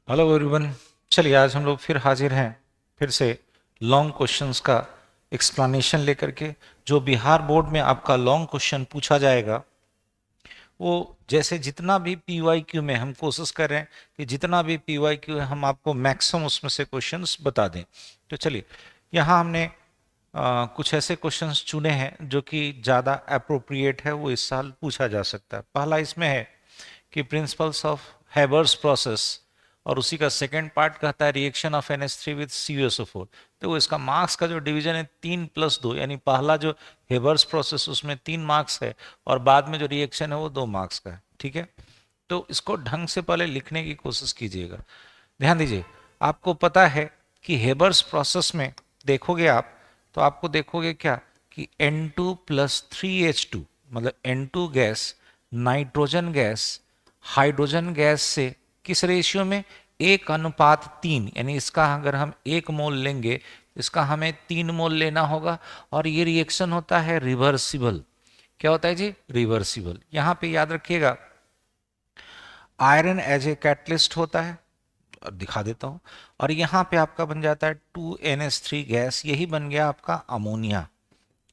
Hello everyone. चलिए आज हम लोग फिर हाजिर हैं फिर से लॉन्ग क्वेश्चंस का एक्सप्लेनेशन लेकर के। जो बिहार बोर्ड में आपका लॉन्ग क्वेश्चन पूछा जाएगा वो जैसे जितना भी पीवाईक्यू में हम कोशिश कर रहे हैं कि जितना भी पीवाईक्यू है हम आपको मैक्सिमम उसमें से क्वेश्चंस बता दें। तो चलिए यहाँ हमने कुछ ऐसे क्वेश्चंस चुने हैं जो कि ज़्यादा अप्रोप्रिएट है, वो इस साल पूछा जा सकता है। पहला इसमें है कि प्रिंसिपल्स ऑफ हैबर्स प्रोसेस, और उसी का सेकेंड पार्ट कहता है reaction of NH3 with CuSO4। तो इसका मार्क्स का जो डिवीजन है 3+2, यानी पहला जो हेबर्स प्रोसेस उसमें 3 मार्क्स है और बाद में जो रिएक्शन है वो 2 मार्क्स का है। ठीक है, तो इसको ढंग से पहले लिखने की कोशिश कीजिएगा। ध्यान दीजिए, आपको पता है कि हेबर्स प्रोसेस में देखोगे आप तो आपको देखोगे क्या कि N2+3H2 मतलब N2 gas nitrogen gas hydrogen gas से किस रेशियो में, 1:3, यानी इसका अगर हम 1 मोल लेंगे इसका हमें 3 मोल लेना होगा। और ये रिएक्शन होता है रिवर्सिबल। क्या होता है जी? रिवर्सिबल। यहां पे याद रखिएगा आयरन एज ए कैटलिस्ट होता है, और दिखा देता हूं। और यहां पे आपका बन जाता है 2NH3 गैस, यही बन गया आपका अमोनिया।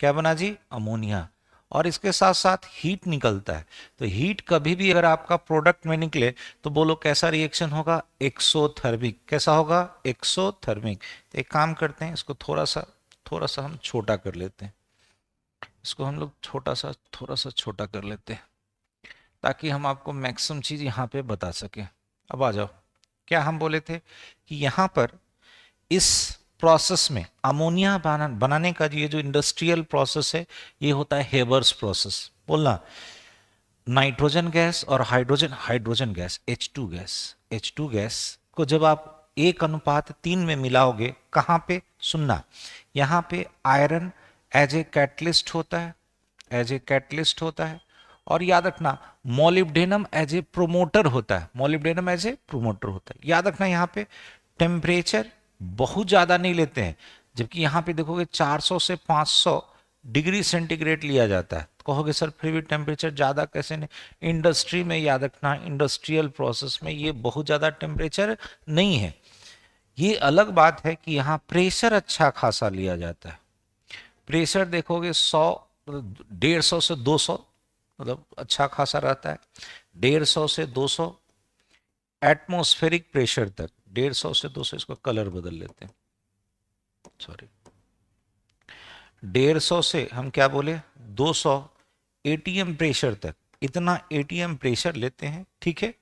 क्या बना जी? अमोनिया। और इसके साथ साथ हीट निकलता है। तो हीट कभी भी अगर आपका प्रोडक्ट में निकले तो बोलो कैसा रिएक्शन होगा? एक्सोथर्मिक। कैसा होगा? एक्सोथर्मिक। तो एक काम करते हैं, इसको थोड़ा सा हम छोटा कर लेते हैं। इसको हम लोग थोड़ा सा छोटा कर लेते हैं ताकि हम आपको मैक्सिमम चीज यहाँ पे बता सकें। अब आ जाओ, क्या हम बोले थे कि यहाँ पर इस प्रोसेस में अमोनिया बनाने का ये जो इंडस्ट्रियल प्रोसेस है ये होता है हेबर्स प्रोसेस। बोलना, नाइट्रोजन गैस और hydrogen hydrogen gas H2 gas को जब आप 1:3 में मिलाओगे, कहाँ पे? सुनना, यहाँ पे आयरन एज ए कैटलिस्ट होता है, एज ए कैटलिस्ट होता है। और याद रखना मोलिब्डेनम एज ए प्रोमोटर होता है, मोलिब्डेनम एज ए प्रोमोटर होता है। याद रखना यहाँ पे टेम्परेचर बहुत ज़्यादा नहीं लेते हैं, जबकि यहाँ पे देखोगे 400 से 500 डिग्री सेंटीग्रेड लिया जाता है। तो कहोगे सर फिर भी टेम्परेचर ज़्यादा कैसे नहीं? इंडस्ट्री में याद रखना, इंडस्ट्रियल प्रोसेस में ये बहुत ज़्यादा टेम्परेचर नहीं है। ये अलग बात है कि यहाँ प्रेशर अच्छा खासा लिया जाता है। प्रेशर देखोगे 100 150 से 200 मतलब अच्छा खासा रहता है। 150 से 200 एटमॉस्फेरिक प्रेशर तक, 150 से 200, इसको कलर बदल लेते हैं, सॉरी, 150 से हम क्या बोले 200 ATM प्रेशर तक, इतना ATM प्रेशर लेते हैं। ठीक है,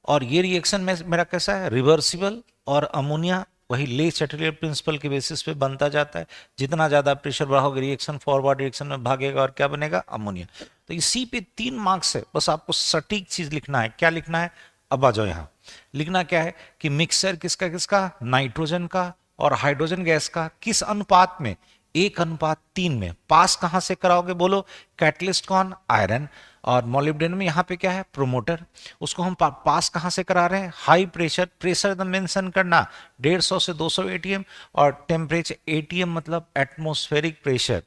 और ये रिएक्शन में मेरा कैसा है? रिवर्सिबल। और अमोनिया वही ले चैटलियर प्रिंसिपल के बेसिस पे बनता जाता है। जितना ज्यादा प्रेशर बढ़ाओगे रिएक्शन फॉरवर्ड रिएक्शन में भागेगा और क्या बनेगा? अमोनिया। तो इसी पे 3 मार्क्स है, बस आपको सटीक चीज लिखना है। क्या लिखना है? अब आ जाओ यहाँ। लिखना क्या है कि मिक्सर किसका किसका, नाइट्रोजन का और हाइड्रोजन गैस का, किस अनुपात में? 1:3 में। पास कहां से कराओगे बोलो? कैटलिस्ट कौन? आयरन। और मोलिब्डेनम यहाँ पे क्या है? प्रोमोटर। उसको हम पास कहां से करा रहे हैं? High pressure. प्रेशर एकदम मेंशन करना, 150 से 200 ATM। और टेम्परेचर, ATM मतलब एटमॉस्फेरिक प्रेशर,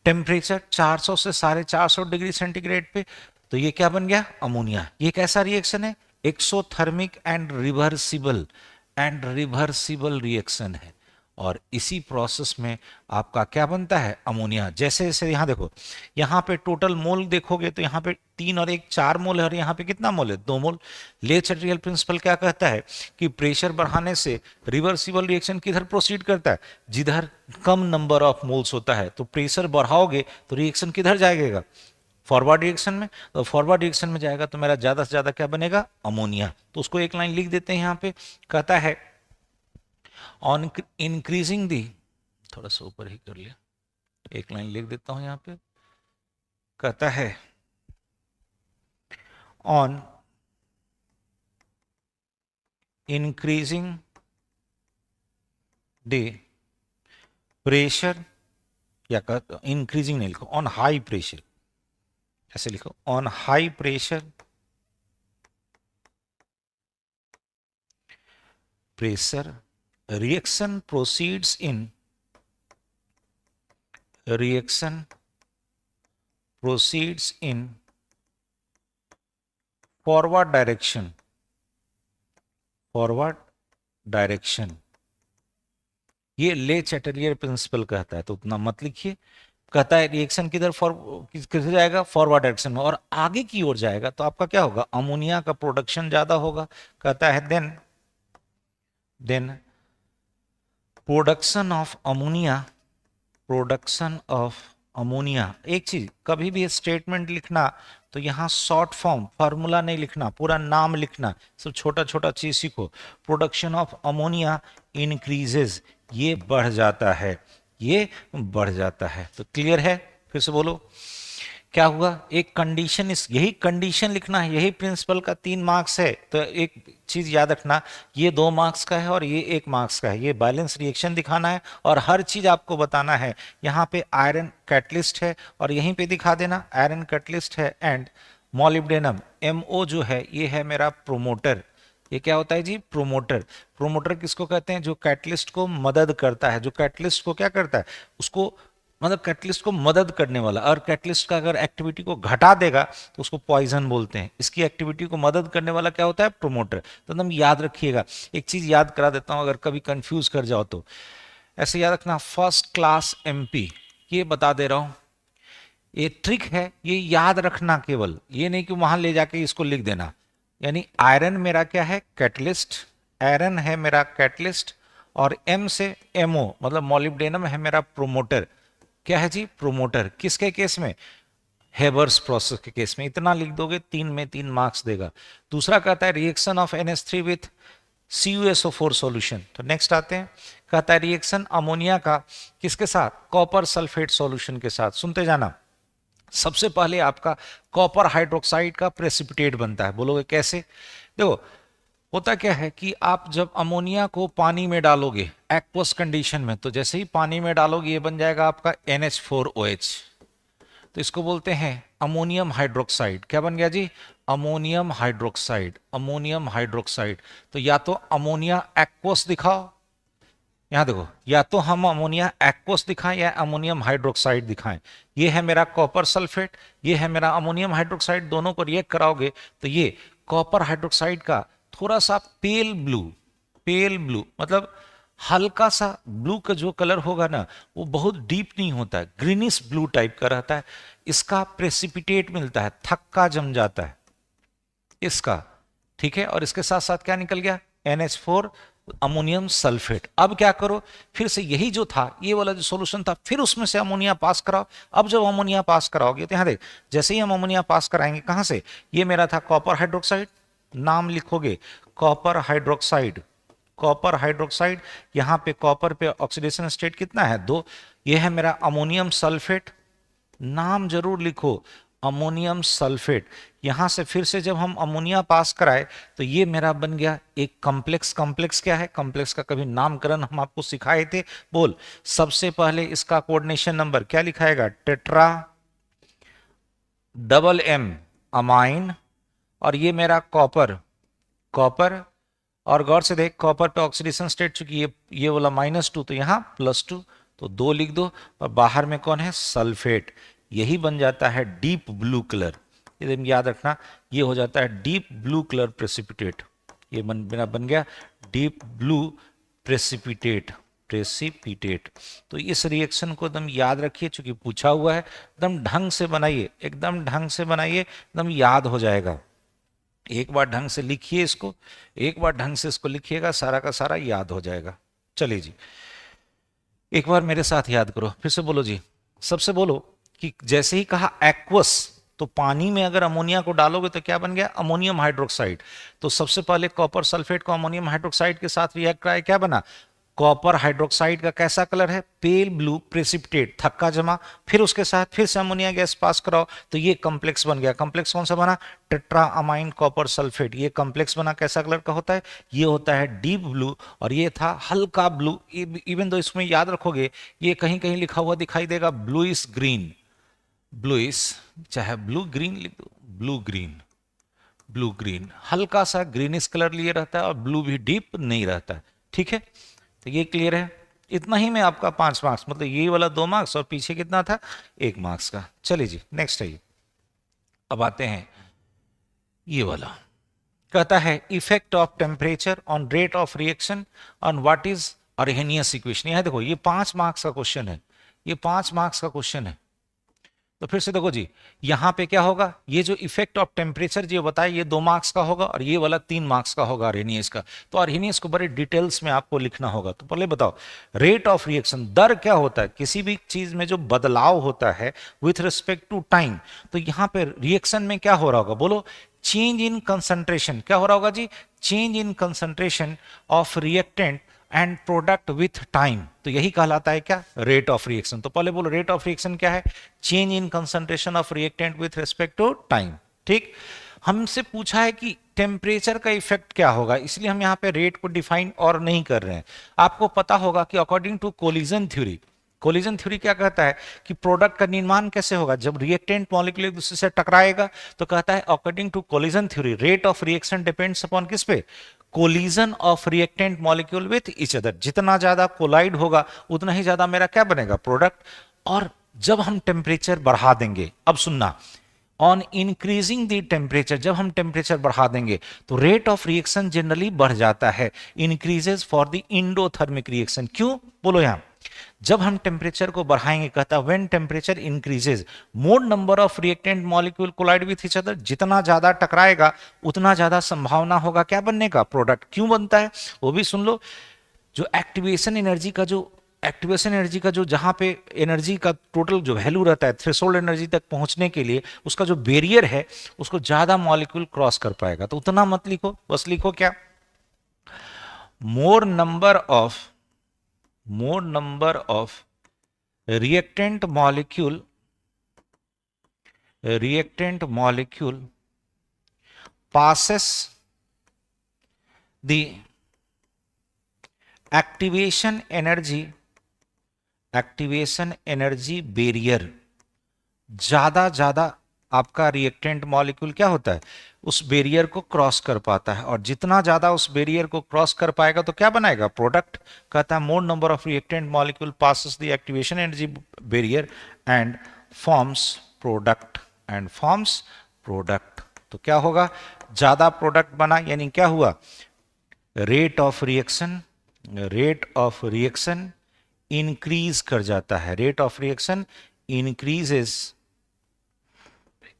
टेम्परेचर 400 से 450 डिग्री सेंटीग्रेड पे। तो ये क्या बन गया? अमोनिया। ये कैसा रिएक्शन है? एक्सोथर्मिक एंड रिवर्सिबल रिएक्शन है। और इसी प्रोसेस में आपका क्या बनता है? अमोनिया। जैसे जैसे यहाँ देखो, यहाँ पे टोटल मोल देखोगे तो यहाँ पे 3 और 1 4 मोल है, और यहाँ पे कितना मोल है? 2 मोल। ले चैटलियर प्रिंसिपल क्या कहता है कि प्रेशर बढ़ाने से रिवर्सिबल रिएक्शन किधर प्रोसीड करता है? जिधर कम नंबर ऑफ मोल्स होता है। तो प्रेशर बढ़ाओगे तो रिएक्शन किधर जाएगा? फॉरवर्ड डिरेक्शन में। तो फॉरवर्ड डिरेक्शन में जाएगा तो मेरा ज्यादा से ज्यादा क्या बनेगा? अमोनिया। तो उसको एक लाइन लिख देते हैं यहाँ पे। कहता है ऑन इंक्रीजिंग दी, थोड़ा सा ऊपर ही कर लिया, एक लाइन लिख देता हूं यहाँ पे। कहता है ऑन इंक्रीजिंग द प्रेशर, या इंक्रीजिंग नहीं लिखो, ऑन हाई प्रेशर, ऐसे लिखो, on high pressure reaction proceeds in reaction proceeds in forward direction forward direction, ये ले चैटलियर प्रिंसिपल कहता है, तो उतना मत लिखिए। कहता है रिएक्शन किधर किधर जाएगा, फॉरवर्ड डायरेक्शन में, और आगे की ओर जाएगा तो आपका क्या होगा, अमोनिया का प्रोडक्शन ज्यादा होगा। कहता है then production of ammonia, production of ammonia. एक चीज, कभी भी स्टेटमेंट लिखना तो यहाँ शॉर्ट फॉर्म फार्मूला नहीं लिखना, पूरा नाम लिखना, सब छोटा छोटा चीज सीखो। प्रोडक्शन ऑफ अमोनिया इंक्रीजेज, ये बढ़ जाता है, ये बढ़ जाता है। तो क्लियर है, फिर से बोलो क्या हुआ, एक कंडीशन, इस यही कंडीशन लिखना है, यही प्रिंसिपल का 3 मार्क्स है। तो एक चीज याद रखना, ये 2 मार्क्स का है और ये 1 मार्क्स का है। ये बैलेंस रिएक्शन दिखाना है और हर चीज आपको बताना है। यहाँ पे आयरन कैटलिस्ट है और यहीं पे दिखा देना आयरन कैटलिस्ट है एंड मॉलिब्डेनम, MO जो है ये है मेरा प्रोमोटर। ये क्या होता है जी, प्रोमोटर। प्रोमोटर किसको कहते हैं, जो कैटलिस्ट को मदद करता है, जो कैटलिस्ट को क्या करता है, उसको मतलब कैटलिस्ट को मदद करने वाला। और कैटलिस्ट का अगर एक्टिविटी को घटा देगा तो उसको पॉइजन बोलते हैं। इसकी एक्टिविटी को मदद करने वाला क्या होता है, प्रोमोटर। तो एकदम याद रखिएगा। एक चीज याद करा देता हूं, अगर कभी कंफ्यूज कर जाओ तो ऐसे याद रखना, फर्स्ट क्लास MP, ये बता दे रहा हूं, ये ट्रिक है, ये याद रखना केवल, ये नहीं कि वहां ले जाके इसको लिख देना। यानी आयरन मेरा क्या है, कैटलिस्ट, आयरन है मेरा कैटलिस्ट, और M से MO मतलब मॉलिब्डेनम है मेरा प्रोमोटर। क्या है जी, प्रोमोटर। किसके केस में, हेबर्स प्रोसेस के केस में। इतना लिख दोगे 3 में 3 मार्क्स देगा। दूसरा कहता है reaction of NH3 with CuSO4 solution. तो नेक्स्ट आते हैं, कहता है रिएक्शन अमोनिया का किसके साथ, कॉपर सल्फेट सॉल्यूशन के साथ। सुनते जाना, सबसे पहले आपका कॉपर हाइड्रोक्साइड का प्रेसिपिटेट बनता है। बोलोगे कैसे, देखो होता क्या है कि आप जब अमोनिया को पानी में डालोगे एक्वस कंडीशन में, तो जैसे ही पानी में डालोगे ये बन जाएगा आपका NH4OH। तो इसको बोलते हैं अमोनियम हाइड्रोक्साइड। क्या बन गया जी, अमोनियम हाइड्रोक्साइड, अमोनियम हाइड्रोक्साइड। तो या तो अमोनिया एक्वस दिखाओ, यहां देखो, या तो हम अमोनिया एक्वस दिखाएं या अमोनियम हाइड्रोक्साइड दिखाएं। ये है मेरा कॉपर सल्फेट, ये है मेरा अमोनियम हाइड्रोक्साइड, दोनों को रिएक्ट कराओगे तो ये कॉपर हाइड्रोक्साइड का थोड़ा सा पेल ब्लू मतलब हल्का सा ब्लू का जो कलर होगा ना, वो बहुत डीप नहीं होता है, ग्रीनिश ब्लू टाइप का रहता है। इसका प्रेसिपिटेट मिलता है, थक्का जम जाता है इसका, ठीक है। और इसके साथ साथ क्या निकल गया, NH4 अमोनियम सल्फेट। अब क्या करो, फिर से यही जो था, ये वाला जो सॉल्यूशन था, फिर उसमें से अमोनिया पास कराओ। अब जब अमोनिया पास कराओगे तो यहां देख, जैसे ही हम अमोनिया पास कराएंगे, कहां से, ये मेरा था कॉपर हाइड्रोक्साइड, नाम लिखोगे कॉपर हाइड्रोक्साइड, कॉपर हाइड्रोक्साइड। यहां पे कॉपर पे ऑक्सीडेशन स्टेट कितना है, 2। ये है मेरा अमोनियम सल्फेट, नाम जरूर लिखो अमोनियम सल्फेट। यहां से फिर से जब हम अमोनिया पास कराए तो ये मेरा बन गया एक कॉम्प्लेक्स। कॉम्प्लेक्स क्या है, कॉम्प्लेक्स का कभी नामकरण हम आपको सिखाए थे, बोल। सबसे पहले इसका कोऑर्डिनेशन नंबर क्या लिखाएगा, टेट्रा डबल M अमाइन, और ये मेरा कॉपर, कॉपर। और गौर से देख, कॉपर पे ऑक्सीडेशन स्टेट चूंकि ये वाला -2, तो यहां +2, तो 2 लिख दो। और बाहर में कौन है, सल्फेट। यही बन जाता है डीप ब्लू कलर। ये याद रखना, ये हो जाता है डीप ब्लू कलर प्रेसिपिटेट। ये बन गया डीप ब्लू प्रेसिपिटेट, प्रेसिपिटेट। तो इस रिएक्शन को एकदम याद रखिए, चूंकि पूछा हुआ है। एकदम ढंग से बनाइए, एकदम ढंग से बनाइए, एकदम याद हो जाएगा। एक बार ढंग से लिखिए इसको, एक बार ढंग से इसको लिखिएगा, सारा का सारा याद हो जाएगा। चलिए जी, एक बार मेरे साथ याद करो, फिर से बोलो जी, सबसे बोलो कि जैसे ही कहा एक्वस, तो पानी में अगर अमोनिया को डालोगे तो क्या बन गया, अमोनियम हाइड्रोक्साइड। तो सबसे पहले कॉपर सल्फेट को अमोनियम हाइड्रोक्साइड के साथ रिएक्ट कराए, क्या बना, कॉपर हाइड्रोक्साइड का कैसा कलर है, पेल ब्लू प्रेसिपिटेट, थक्का जमा। फिर उसके साथ फिर से अमोनिया गैस पास कराओ तो ये कॉम्प्लेक्स बन गया। कॉम्प्लेक्स कौन सा बना, टेट्रा अमाइन कॉपर सल्फेट। ये कॉम्प्लेक्स बना, कैसा कलर का होता है, ये होता है डीप ब्लू, और ये था हल्का ब्लू। इवन दो इसमें याद रखोगे, ये कहीं कहीं लिखा हुआ दिखाई देगा ब्लूइश ग्रीन, ब्लूइश, चाहे ब्लू ग्रीन लिख दो, ब्लू ग्रीन, ब्लू ग्रीन, हल्का सा ग्रीनिश कलर लिए रहता है और ब्लू भी डीप नहीं रहता है, ठीक है। तो ये क्लियर है, इतना ही में आपका 5 मार्क्स, मतलब ये वाला 2 मार्क्स और पीछे कितना था, 1 मार्क्स का। चलिए जी नेक्स्ट है ये। अब आते हैं ये वाला, कहता है effect of temperature on rate of reaction on what is Arrhenius equation. यहां देखो ये 5 मार्क्स का क्वेश्चन है, ये 5 मार्क्स का क्वेश्चन है। तो फिर से देखो जी, यहां पे क्या होगा, ये जो इफेक्ट ऑफ टेम्परेचर जो बताया ये 2 मार्क्स का होगा और ये वाला 3 मार्क्स का होगा अर्हेनियस का। तो अर्हेनियस को बड़े डिटेल्स में आपको लिखना होगा। तो पहले बताओ रेट ऑफ रिएक्शन, दर क्या होता है, किसी भी चीज में जो बदलाव होता है विथ रिस्पेक्ट टू टाइम। तो यहां पे रिएक्शन में क्या हो रहा होगा, बोलो चेंज इन कंसंट्रेशन। क्या हो रहा होगा जी, change in concentration of reactant and product with time. तो यही कहलाता है क्या, रेट ऑफ रिएक्शन। तो पहले बोलो रेट ऑफ रिएक्शन क्या है, change in concentration of reactant with respect to time. ठीक, हमसे पूछा है कि टेम्परेचर का इफेक्ट क्या होगा, इसलिए हम यहाँ पे रेट को डिफाइन और नहीं कर रहे हैं। आपको पता होगा कि according to collision theory, collision theory क्या कहता है कि प्रोडक्ट का निर्माण कैसे होगा, जब रिएक्टेंट मॉलिक्यूल एक दूसरे से टकराएगा। तो कहता है according to collision theory rate of reaction depends upon किस पे, collision of reactant molecule with each other. जितना ज्यादा कोलाइड होगा उतना ही ज्यादा मेरा क्या बनेगा, प्रोडक्ट। और जब हम टेम्परेचर बढ़ा देंगे, अब सुनना, ऑन इंक्रीजिंग द टेम्परेचर, जब हम टेम्परेचर बढ़ा देंगे तो रेट ऑफ रिएक्शन जनरली बढ़ जाता है, increases for the endothermic reaction. क्यों, बोलो यहां, जब हम टेम्परेचर को बढ़ाएंगे, कहता है when temperature increases more number of reactant molecule collide with each other. जितना ज्यादा टकराएगा उतना ज्यादा संभावना होगा क्या बनने का, प्रोडक्ट। क्यों बनता है वो भी सुन लो। जो एक्टिवेशन एनर्जी का जो जहां पे एनर्जी का टोटल जो वैल्यू रहता है थ्रेशोल्ड एनर्जी तक पहुंचने के लिए, उसका जो बैरियर है उसको ज्यादा मॉलिक्यूल क्रॉस कर पाएगा। तो उतना मत लिखो, बस लिखो क्या, मोर number of reactant molecule passes the activation energy barrier। ज्यादा आपका रिएक्टेंट मॉलिक्यूल क्या होता है, उस बैरियर को क्रॉस कर पाता है, और जितना ज्यादा उस बैरियर को क्रॉस कर पाएगा तो क्या बनाएगा, प्रोडक्ट। कहता है मोर number of reactant molecule passes the activation energy barrier and forms product. तो क्या होगा, ज्यादा प्रोडक्ट बना, यानी क्या हुआ, रेट ऑफ रिएक्शन इंक्रीज कर जाता है, रेट ऑफ रिएक्शन इंक्रीजेस।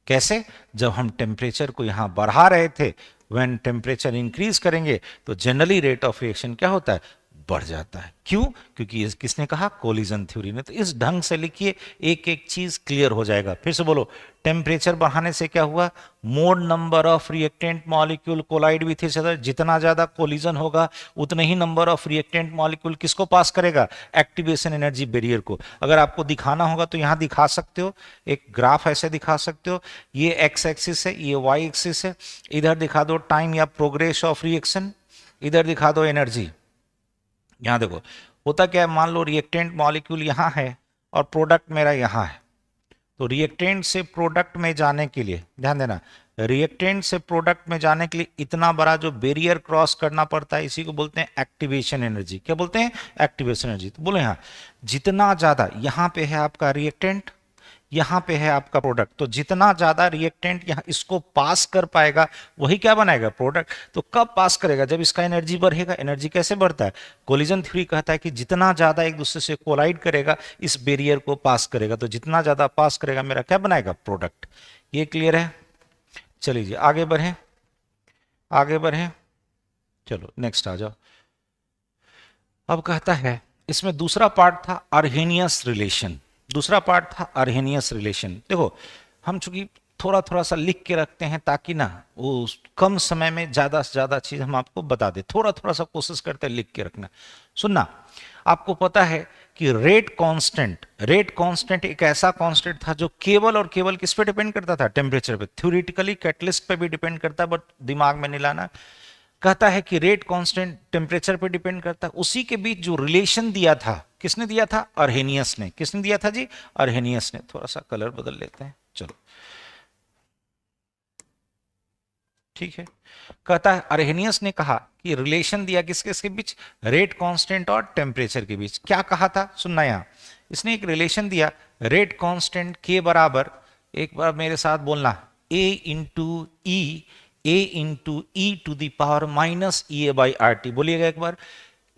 कैसे, जब हम टेम्परेचर को यहां बढ़ा रहे थे, व्हेन टेम्परेचर इंक्रीज करेंगे तो जनरली रेट ऑफ रिएक्शन क्या होता है, बढ़ जाता है। क्यों, क्योंकि ये किसने कहा, कोलिजन थ्योरी ने। तो इस ढंग से लिखिए, एक एक चीज क्लियर हो जाएगा। फिर से बोलो, टेम्परेचर बढ़ाने से क्या हुआ, more number of reactant molecule collide with each other. जितना ज्यादा कोलिजन होगा उतने ही नंबर ऑफ रिएक्टेंट मॉलिक्यूल किसको पास करेगा, एक्टिवेशन एनर्जी बैरियर को। अगर आपको दिखाना होगा तो यहां दिखा सकते हो, एक ग्राफ ऐसे दिखा सकते हो, ये एक्स एक्सिस है, ये वाई एक्सिस है, इधर दिखा दो टाइम या प्रोग्रेस ऑफ रिएक्शन, इधर दिखा दो एनर्जी। यहां देखो होता क्या है, मान लो रिएक्टेंट मॉलिक्यूल यहां है और प्रोडक्ट मेरा यहां है। तो रिएक्टेंट से प्रोडक्ट में जाने के लिए, ध्यान देना, रिएक्टेंट से प्रोडक्ट में जाने के लिए इतना बड़ा जो बैरियर क्रॉस करना पड़ता है, इसी को बोलते हैं एक्टिवेशन एनर्जी। क्या बोलते हैं, एक्टिवेशन एनर्जी। तो बोले यहां जितना ज्यादा, यहां पे है आपका रिएक्टेंट, यहां पे है आपका प्रोडक्ट, तो जितना ज्यादा रिएक्टेंट यहां इसको पास कर पाएगा वही क्या बनाएगा, प्रोडक्ट। तो कब पास करेगा, जब इसका एनर्जी बढ़ेगा। एनर्जी कैसे बढ़ता है, कोलिजन थ्योरी कहता है कि जितना ज्यादा एक दूसरे से कोलाइड करेगा इस बैरियर को पास करेगा, तो जितना ज्यादा पास करेगा मेरा क्या बनाएगा, प्रोडक्ट। ये क्लियर है, चलिए जी आगे बढ़े, चलो नेक्स्ट आ जाओ। अब कहता है इसमें दूसरा पार्ट था अर्हेनियस रिलेशन, देखो हम चूंकि थोड़ा सा लिख के रखते हैं ताकि ना वो कम समय में ज्यादा से ज्यादा चीज हम आपको बता दे, थोड़ा सा कोशिश करते हैं लिख के रखना। सुनना, आपको पता है कि रेट कांस्टेंट एक ऐसा कांस्टेंट था जो केवल और केवल किस पे डिपेंड करता था, टेम्परेचर पे। थ्योरेटिकली कैटलिस्ट पे भी डिपेंड करता है, बट दिमाग में नहीं लाना। कहता है कि रेट कांस्टेंट टेम्परेचर पे डिपेंड करता है। उसी के बीच जो रिलेशन दिया था, किसने दिया था, अर्हेनियस ने। किसने दिया था जी, अर्हेनियस ने। थोड़ा सा कलर बदल लेते हैं, चलो ठीक है। कहता है अर्हेनियस ने कहा कि रिलेशन दिया किसके बीच, रेट कांस्टेंट और टेम्परेचर के बीच। क्या कहा था, सुनना यहां, इसने एक रिलेशन दिया, रेट कांस्टेंट के बराबर, एक बार मेरे साथ बोलना, A into E A into E to the power minus E A by R T. बोलिएगा एक बार,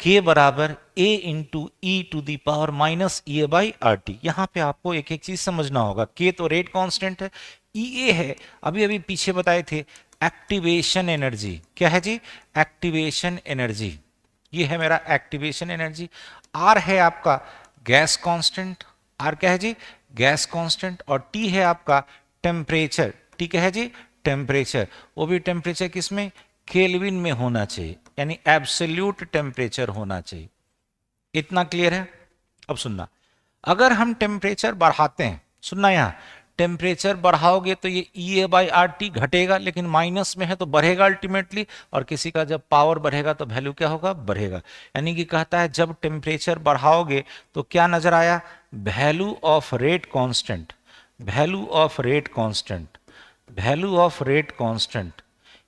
k बराबर a into E to the power minus E A by R T. यहां पे आपको एक एक चीज समझना होगा। k तो रेट कांस्टेंट है, ई ए है, अभी अभी पीछे बताए थे एक्टिवेशन एनर्जी। क्या है जी? Activation energy. ये है मेरा एक्टिवेशन एनर्जी। आर है आपका गैस कांस्टेंट, आर क्या है जी? Gas constant. और टी है आपका टेम्परेचर। टी क्या है जी? टेम्परेचर। वो भी टेम्परेचर किसमें? केल्विन में होना चाहिए, यानी एब्सोल्यूट टेम्परेचर होना चाहिए। इतना क्लियर है? अब सुनना, अगर हम टेम्परेचर बढ़ाते हैं, सुनना यहां, टेम्परेचर बढ़ाओगे तो ये ई ए बाई आर टी घटेगा, लेकिन माइनस में है तो बढ़ेगा अल्टीमेटली। और किसी का जब पावर बढ़ेगा तो वैल्यू क्या होगा? बढ़ेगा। यानी कि कहता है जब टेम्परेचर बढ़ाओगे तो क्या नजर आया? Value of rate constant, value of rate constant, value of rate constant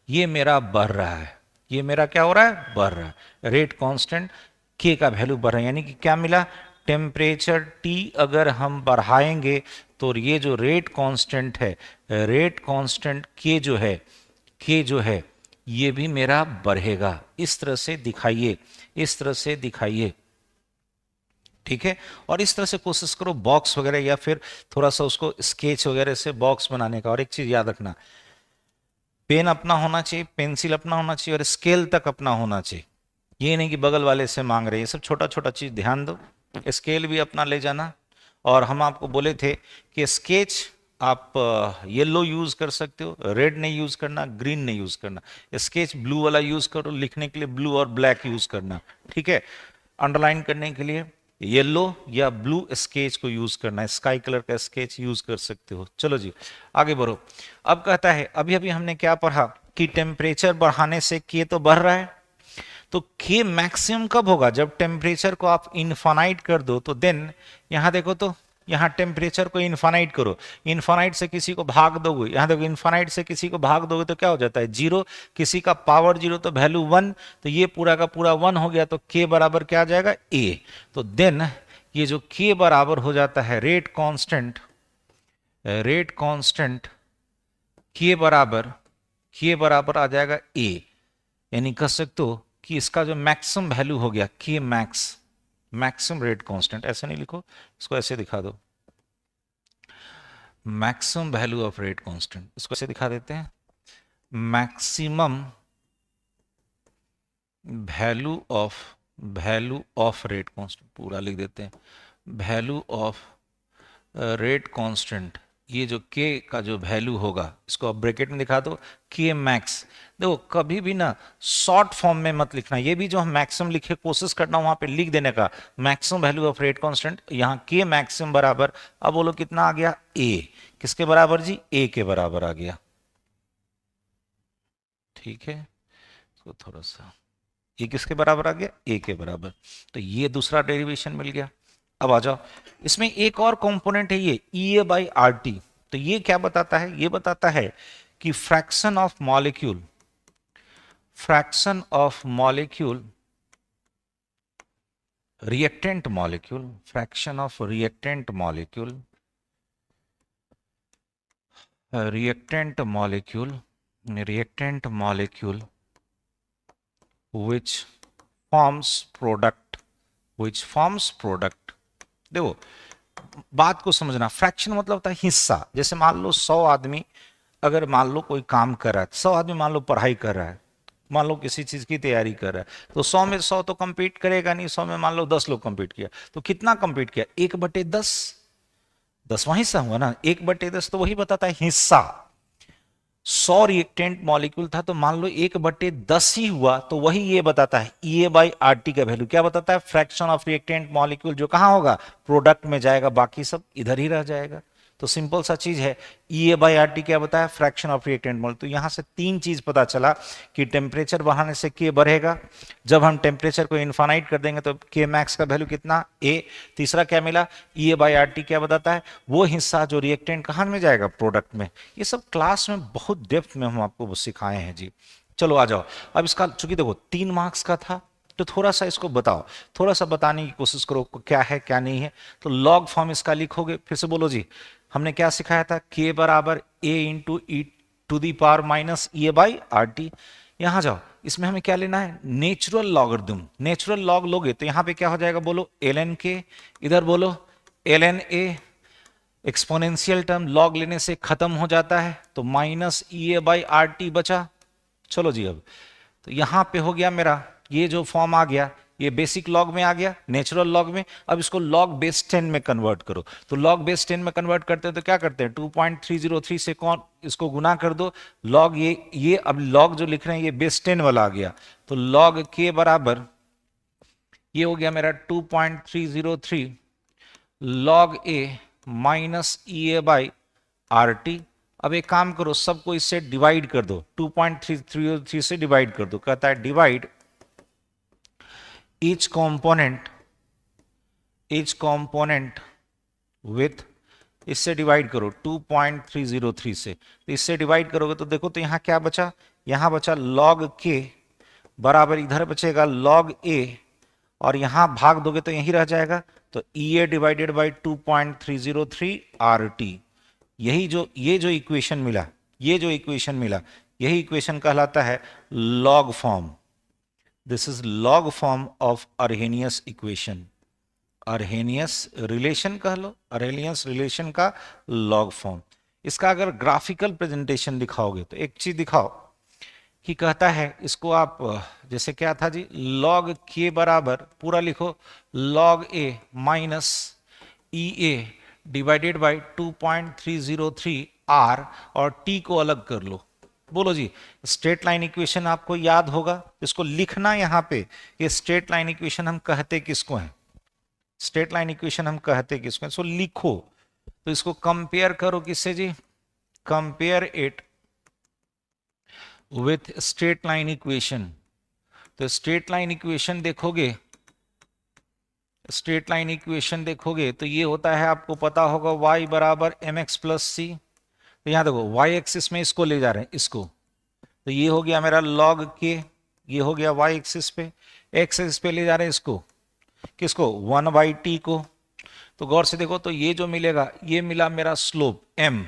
ये मेरा बढ़ रहा है। ये मेरा क्या हो रहा है? बढ़ रहा है। रेट कांस्टेंट के का वैल्यू बढ़ रहा है, यानी कि क्या मिला? टेम्परेचर टी अगर हम बढ़ाएंगे तो ये जो रेट कांस्टेंट है, रेट कांस्टेंट के जो है, के जो है ये भी मेरा बढ़ेगा। इस तरह से दिखाइए, इस तरह से दिखाइए, ठीक है। और इस तरह से कोशिश करो बॉक्स वगैरह या फिर थोड़ा सा उसको स्केच वगैरह से बॉक्स बनाने का। और एक चीज याद रखना, पेन अपना होना चाहिए, पेंसिल अपना होना चाहिए और स्केल तक अपना होना चाहिए। ये नहीं कि बगल वाले से मांग रहे, ये सब छोटा छोटा चीज ध्यान दो। स्केल भी अपना ले जाना। और हम आपको बोले थे कि स्केच आप येलो यूज कर सकते हो, रेड नहीं यूज करना, ग्रीन नहीं यूज करना। स्केच ब्लू वाला यूज करो, लिखने के लिए ब्लू और ब्लैक यूज करना, ठीक है। अंडरलाइन करने के लिए येलो या ब्लू स्केच को यूज करना है, स्काई कलर का स्केच यूज कर सकते हो। चलो जी आगे बढ़ो। अब कहता है, अभी अभी हमने क्या पढ़ा कि टेम्परेचर बढ़ाने से के तो बढ़ रहा है, तो के मैक्सिमम कब होगा? जब टेम्परेचर को आप इनफाइनाइट कर दो। तो देन यहां देखो, तो यहां टेम्परेचर को इनफाइनाइट करो, इनफाइनाइट से किसी को भाग दोगे, यहां देखो इनफाइनाइट से किसी को भाग दोगे तो क्या हो जाता है? जीरो। किसी का पावर जीरो तो वैल्यू वन, तो ये पूरा का पूरा वन हो गया, तो के बराबर क्या आ जाएगा? ए। तो देन ये जो के बराबर हो जाता है रेट कांस्टेंट, रेट कांस्टेंट के बराबर आ जाएगा ए। यानी कह सकते हो कि इसका जो मैक्सिमम वैल्यू हो गया के मैक्स, मैक्सिमम रेट कांस्टेंट। ऐसे नहीं लिखो, इसको ऐसे दिखा दो, maximum value of rate constant. इसको ऐसे दिखा देते हैं, maximum value of rate constant, पूरा लिख देते हैं, वैल्यू ऑफ रेट कांस्टेंट। ये जो के का जो वैल्यू होगा, इसको आप ब्रैकेट में दिखा दो, के मैक्स। देखो कभी भी ना शॉर्ट फॉर्म में मत लिखना, ये भी जो हम मैक्सिमम लिखे कोशिश करना वहां पे लिख देने का, maximum value of rate constant. यहाँ के मैक्सिमम बराबर, अब बोलो कितना आ गया? ए। किसके बराबर जी? ए के बराबर आ गया, ठीक है। तो थोड़ा सा, ये किसके बराबर आ गया? ए के बराबर। तो ये दूसरा डेरिवेशन मिल गया। अब आ जाओ, इसमें एक और कंपोनेंट है ये ई ए बाई आर टी। तो ये क्या बताता है? ये बताता है कि fraction of molecule, fraction of molecule, reactant molecule, fraction of reactant molecule, reactant molecule, reactant molecule which forms product, which forms product। देखो बात को समझना, फ्रैक्शन मतलब होता है हिस्सा। जैसे मान लो 100 आदमी, अगर मान लो कोई काम कर रहा है, 100 आदमी मान लो पढ़ाई कर रहा है, मान लो किसी चीज की तैयारी कर रहा है, तो 100 में 100 तो कंप्लीट करेगा नहीं, 100 में मान लो 10 लोग कंप्लीट किया, तो कितना कंप्लीट किया? 1/10, 10वां हिस्सा हुआ ना। 1/10 तो वही बताता है हिस्सा। 100 रिएक्टेंट मॉलिक्यूल था, तो मान लो 1/10 ही हुआ, तो वही ये बताता है ई ए बाई आर टी का वैल्यू। क्या बताता है? फ्रैक्शन ऑफ रिएक्टेंट मॉलिक्यूल, जो कहां होगा? प्रोडक्ट में जाएगा, बाकी सब इधर ही रह जाएगा। तो सिंपल सा चीज है, ई ए बाई आर टी क्या बताया? Fraction of reactant molecule. तो यहां से तीन चीज पता चला कि टेम्परेचर बढ़ाने से के बढ़ेगा, जब हम टेम्परेचर को इनफाइनाइट कर देंगे तो के मैक्स का वैल्यू कितना? ए। तीसरा क्या मिला? ई ए बाई आर टी क्या बताता है? वो हिस्सा जो रिएक्टेंट कहां में जाएगा? प्रोडक्ट में। ये सब क्लास में बहुत डेप्थ में हम आपको सिखाए हैं जी। चलो आ जाओ, अब इसका चूंकि देखो 3 मार्क्स का था, तो थोड़ा सा इसको बताओ, थोड़ा सा बताने की कोशिश करो क्या है क्या नहीं है। तो लॉग फॉर्म इसका लिखोगे, फिर से बोलो जी। हमने क्या सिखाया था? के बराबर A into E to the power minus E A by R T. यहां जाओ, इसमें हमें क्या लेना है, नेचुरल लॉगरिथम। नेचुरल लॉग लोगे तो यहां पे क्या हो जाएगा, बोलो एल एन के, इधर बोलो L N A. Exponential term log लेने से खत्म हो जाता है, तो minus E A by R T बचा। चलो जी, अब तो यहां पे हो गया मेरा ये जो फॉर्म आ गया, ये बेसिक लॉग में आ गया, नेचुरल लॉग में। अब इसको लॉग बेस 10 में कन्वर्ट करो। तो लॉग बेस 10 में कन्वर्ट करते हैं तो क्या करते हैं, 2.303 से कौन इसको गुना कर दो। लॉग ये अब लॉग जो लिख रहे हैं ये बेस 10 वाला आ गया, तो लॉग के बराबर ये हो गया मेरा 2.303 log A minus E A by R T. अब एक काम करो, सबको इससे डिवाइड कर दो, 2.303 से डिवाइड कर दो। कहता है डिवाइड each component with, इससे डिवाइड करो 2.303 से, तो इससे डिवाइड करोगे तो देखो तो यहां क्या बचा, यहां बचा log k बराबर, इधर बचेगा log a, और यहां भाग दोगे तो यही रह जाएगा, तो EA डिवाइडेड बाई 2.303 RT। ये जो इक्वेशन मिला, यही इक्वेशन कहलाता है log form. This is log form of Arrhenius equation. Arrhenius relation कह लो, अर्हेनियस रिलेशन का लॉग फॉर्म। इसका अगर ग्राफिकल प्रेजेंटेशन दिखाओगे तो एक चीज दिखाओ कि कहता है इसको आप, जैसे क्या था जी, लॉग के बराबर पूरा लिखो log A minus E A divided by 2.303 R, और टी को अलग कर लो। बोलो जी, स्ट्रेट लाइन इक्वेशन आपको याद होगा, इसको लिखना यहां पे। ये स्ट्रेट लाइन इक्वेशन हम कहते किसको हैं, स्ट्रेट लाइन इक्वेशन हम कहते किसको हैं, इसको लिखो। तो इसको कंपेयर करो किससे जी, compare it with straight line equation. तो स्ट्रेट लाइन इक्वेशन देखोगे, स्ट्रेट लाइन इक्वेशन देखोगे तो ये होता है, आपको पता होगा y बराबर एम एक्स प्लस सी। तो यहां देखो y एक्सिस में इसको ले जा रहे हैं, इसको, तो ये हो गया मेरा log k, ये हो गया y एक्सिस पे, x एक्सिस पे ले जा रहे हैं इसको, किसको, 1/t को। तो गौर से देखो तो ये जो मिलेगा, ये मिला मेरा स्लोप m,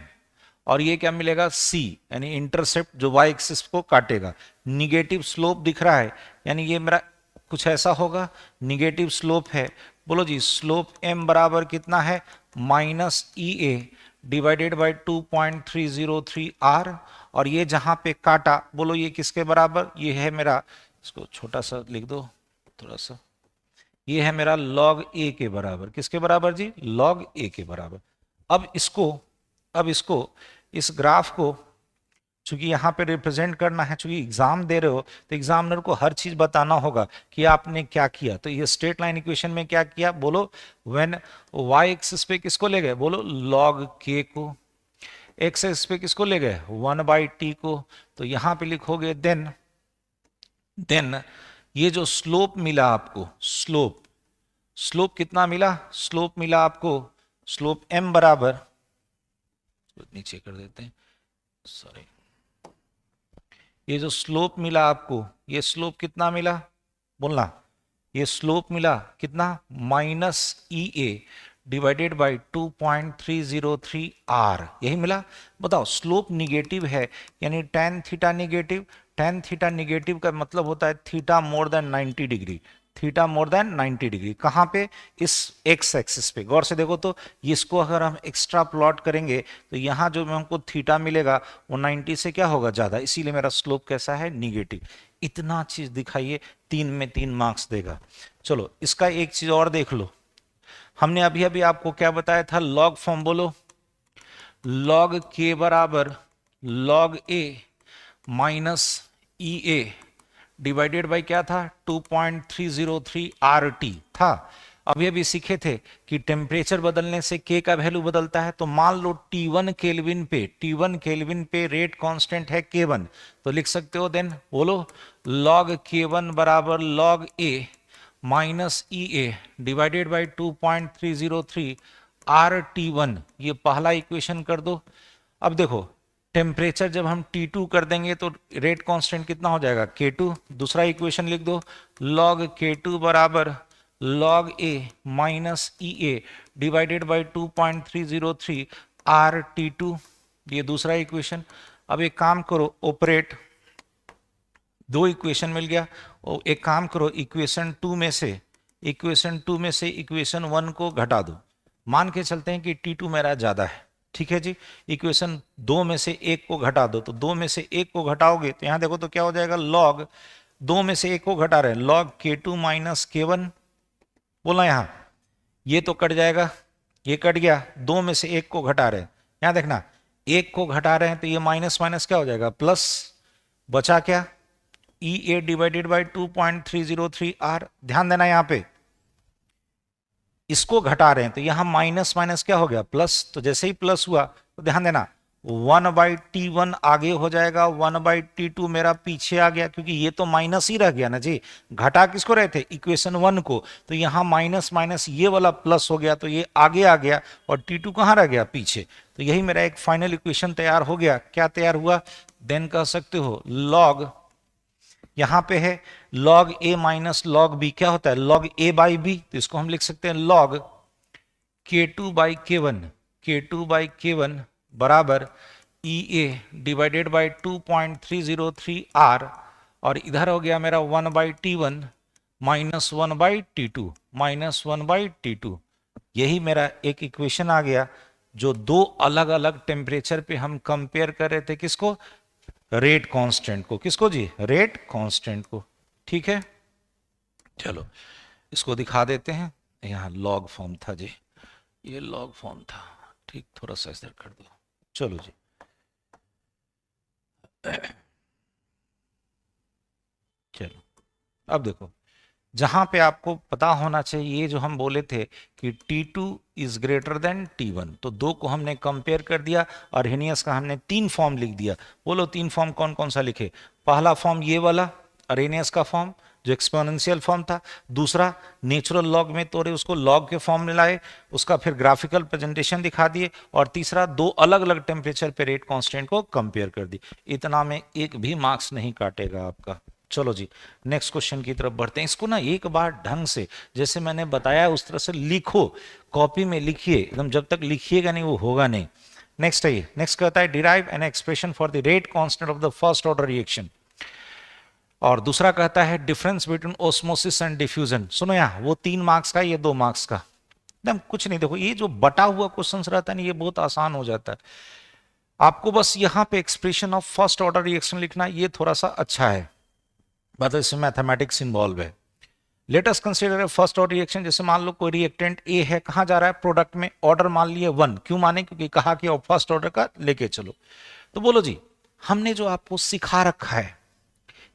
और ये क्या मिलेगा c, यानी इंटरसेप्ट जो y एक्सिस को काटेगा। निगेटिव स्लोप दिख रहा है, यानी ये मेरा कुछ ऐसा होगा, निगेटिव स्लोप है। बोलो जी, स्लोप m बराबर कितना है, minus E A divided by 2.303 R, और ये जहां पे काटा, बोलो ये किसके बराबर, ये है मेरा, इसको छोटा सा लिख दो थोड़ा सा, ये है मेरा log a के बराबर। किसके बराबर जी, log a के बराबर। अब इसको इस ग्राफ को चूंकि यहां पे रिप्रेजेंट करना है, चूंकि एग्जाम दे रहे हो तो एग्जामिनर को हर चीज बताना होगा कि आपने क्या किया। तो ये स्ट्रेट लाइन इक्वेशन में क्या किया, बोलो व्हेन y एक्सिस पे किसको ले गए, बोलो log k को, x एक्सिस पे किसको ले गए, 1/t को। तो यहां पे लिखोगे देन ये जो स्लोप मिला आपको, स्लोप कितना मिला, स्लोप मिला आपको, स्लोप m बराबर, नीचे कर देते हैं, सॉरी, ये जो स्लोप मिला आपको, ये स्लोप कितना मिला, बोलना, ये स्लोप मिला कितना, minus E A divided by 2.303 R, यही मिला। बताओ स्लोप निगेटिव है, यानी tan theta negative, tan theta negative का मतलब होता है theta more than 90 degree, theta more than 90 degree. कहां पे, इस x एक्सिस पे। गौर से देखो तो इसको अगर हम एक्स्ट्रा प्लॉट करेंगे तो यहां जो हमको थीटा मिलेगा वो 90 से क्या होगा, ज्यादा, इसीलिए मेरा स्लोप कैसा है, निगेटिव। इतना चीज दिखाइए, 3 में 3 मार्क्स देगा। चलो इसका एक चीज और देख लो, हमने अभी अभी आपको क्या बताया था, लॉग फॉर्म। बोलो लॉग के बराबर log A minus E A divided by क्या था, 2.303 RT था। अभी अभी सीखे थे कि टेम्परेचर बदलने से k का वैल्यू बदलता है। तो मान लो T1 केल्विन पे रेट कांस्टेंट है K1, तो लिख सकते हो देन, बोलो log K1 बराबर log A minus E A divided by 2.303 RT1। ये पहला इक्वेशन कर दो। अब देखो टेम्परेचर जब हम T2 कर देंगे तो रेट कांस्टेंट कितना हो जाएगा, K2। दूसरा इक्वेशन लिख दो, log K2 बराबर log A minus E A divided by 2.303 RT2, ये दूसरा इक्वेशन। अब एक काम करो, ऑपरेट, दो इक्वेशन मिल गया, और एक काम करो इक्वेशन टू में से इक्वेशन वन को घटा दो। मान के चलते हैं कि T2 मेरा ज्यादा है, ठीक है जी। इक्वेशन दो में से एक को घटा दो, तो दो में से एक को घटाओगे तो यहां देखो तो क्या हो जाएगा, लॉग दो में से एक को घटा रहे हैं, लॉग K2 माइनस K1 बोला, यहां ये तो कट जाएगा, ये कट गया, दो में से एक को घटा रहे हैं, यहां देखना एक को घटा रहे हैं तो ये माइनस माइनस क्या हो जाएगा, प्लस, बचा क्या, EA डिवाइडेड बाई 2.303 R। ध्यान देना यहां पे इसको घटा रहे हैं तो यहां माइनस माइनस क्या हो गया, प्लस, तो जैसे ही प्लस हुआ तो ध्यान देना 1/T1 आगे हो जाएगा, 1/T2 मेरा पीछे आ गया, क्योंकि ये तो माइनस ही रह गया ना जी, घटा किसको रहे थे, इक्वेशन वन को, तो यहां माइनस माइनस ये वाला प्लस हो गया, तो ये आगे आ गया और T2 कहां रह गया, पीछे। तो यही मेरा एक फाइनल इक्वेशन तैयार हो गया। क्या तैयार हुआ, देन कह सकते हो लॉग, यहां पे है log a minus log b, क्या होता है log a बाई b, तो इसको हम लिख सकते हैं log K2 बाई K1 बराबर EA डिवाइडेड बाई 2.303 R, और इधर हो गया मेरा 1/T1 माइनस 1/T2 यही मेरा एक इक्वेशन आ गया, जो दो अलग अलग टेम्परेचर पे हम कंपेयर कर रहे थे, किसको, रेट कांस्टेंट को, किसको जी, रेट कांस्टेंट को, ठीक है। चलो इसको दिखा देते हैं, यहाँ लॉग फॉर्म था जी, ये लॉग फॉर्म था, ठीक, थोड़ा सा इधर कर दो, चलो जी। चलो अब देखो, जहां पे आपको पता होना चाहिए, ये जो हम बोले थे कि T2 is greater than T1, तो दो को हमने कंपेयर कर दिया, और अरहेनियस का हमने तीन फॉर्म लिख दिया। बोलो तीन फॉर्म कौन कौन सा लिखे, पहला फॉर्म ये वाला अरहेनियस का फॉर्म जो एक्सपोनेंशियल फॉर्म था, दूसरा नेचुरल लॉग में तोड़े उसको लॉग के फॉर्म में लाए, उसका फिर ग्राफिकल प्रेजेंटेशन दिखा दिए, और तीसरा दो अलग अलग टेम्परेचर पे रेट कांस्टेंट को कंपेयर कर दी। इतना में एक भी मार्क्स नहीं काटेगा आपका। चलो जी नेक्स्ट क्वेश्चन की तरफ बढ़ते हैं। इसको ना एक बार ढंग से जैसे मैंने बताया उस तरह से लिखो, कॉपी में लिखिए एकदम, जब तक लिखिएगा नहीं वो होगा नहीं। नेक्स्ट है, नेक्स्ट कहता है derive an expression for the rate constant of the first order reaction, और दूसरा कहता है difference between osmosis and diffusion. सुनो यहाँ, वो 3 मार्क्स का, ये 2 मार्क्स का, एकदम कुछ नहीं। देखो ये जो बटा हुआ क्वेश्चन रहता है ना, ये बहुत आसान हो जाता है। आपको बस यहाँ पे expression of first order reaction लिखना, ये थोड़ा सा अच्छा है, बट इसमें मैथमेटिक्स इन्वॉल्व है। Let us consider first order reaction, जैसे मान लो कोई रिएक्टेंट ए है, कहां जा रहा है, प्रोडक्ट में, ऑर्डर मान लिए 1, क्यों माने, क्योंकि कहा कि फर्स्ट ऑर्डर का लेके चलो। तो बोलो जी, हमने जो आपको सिखा रखा है,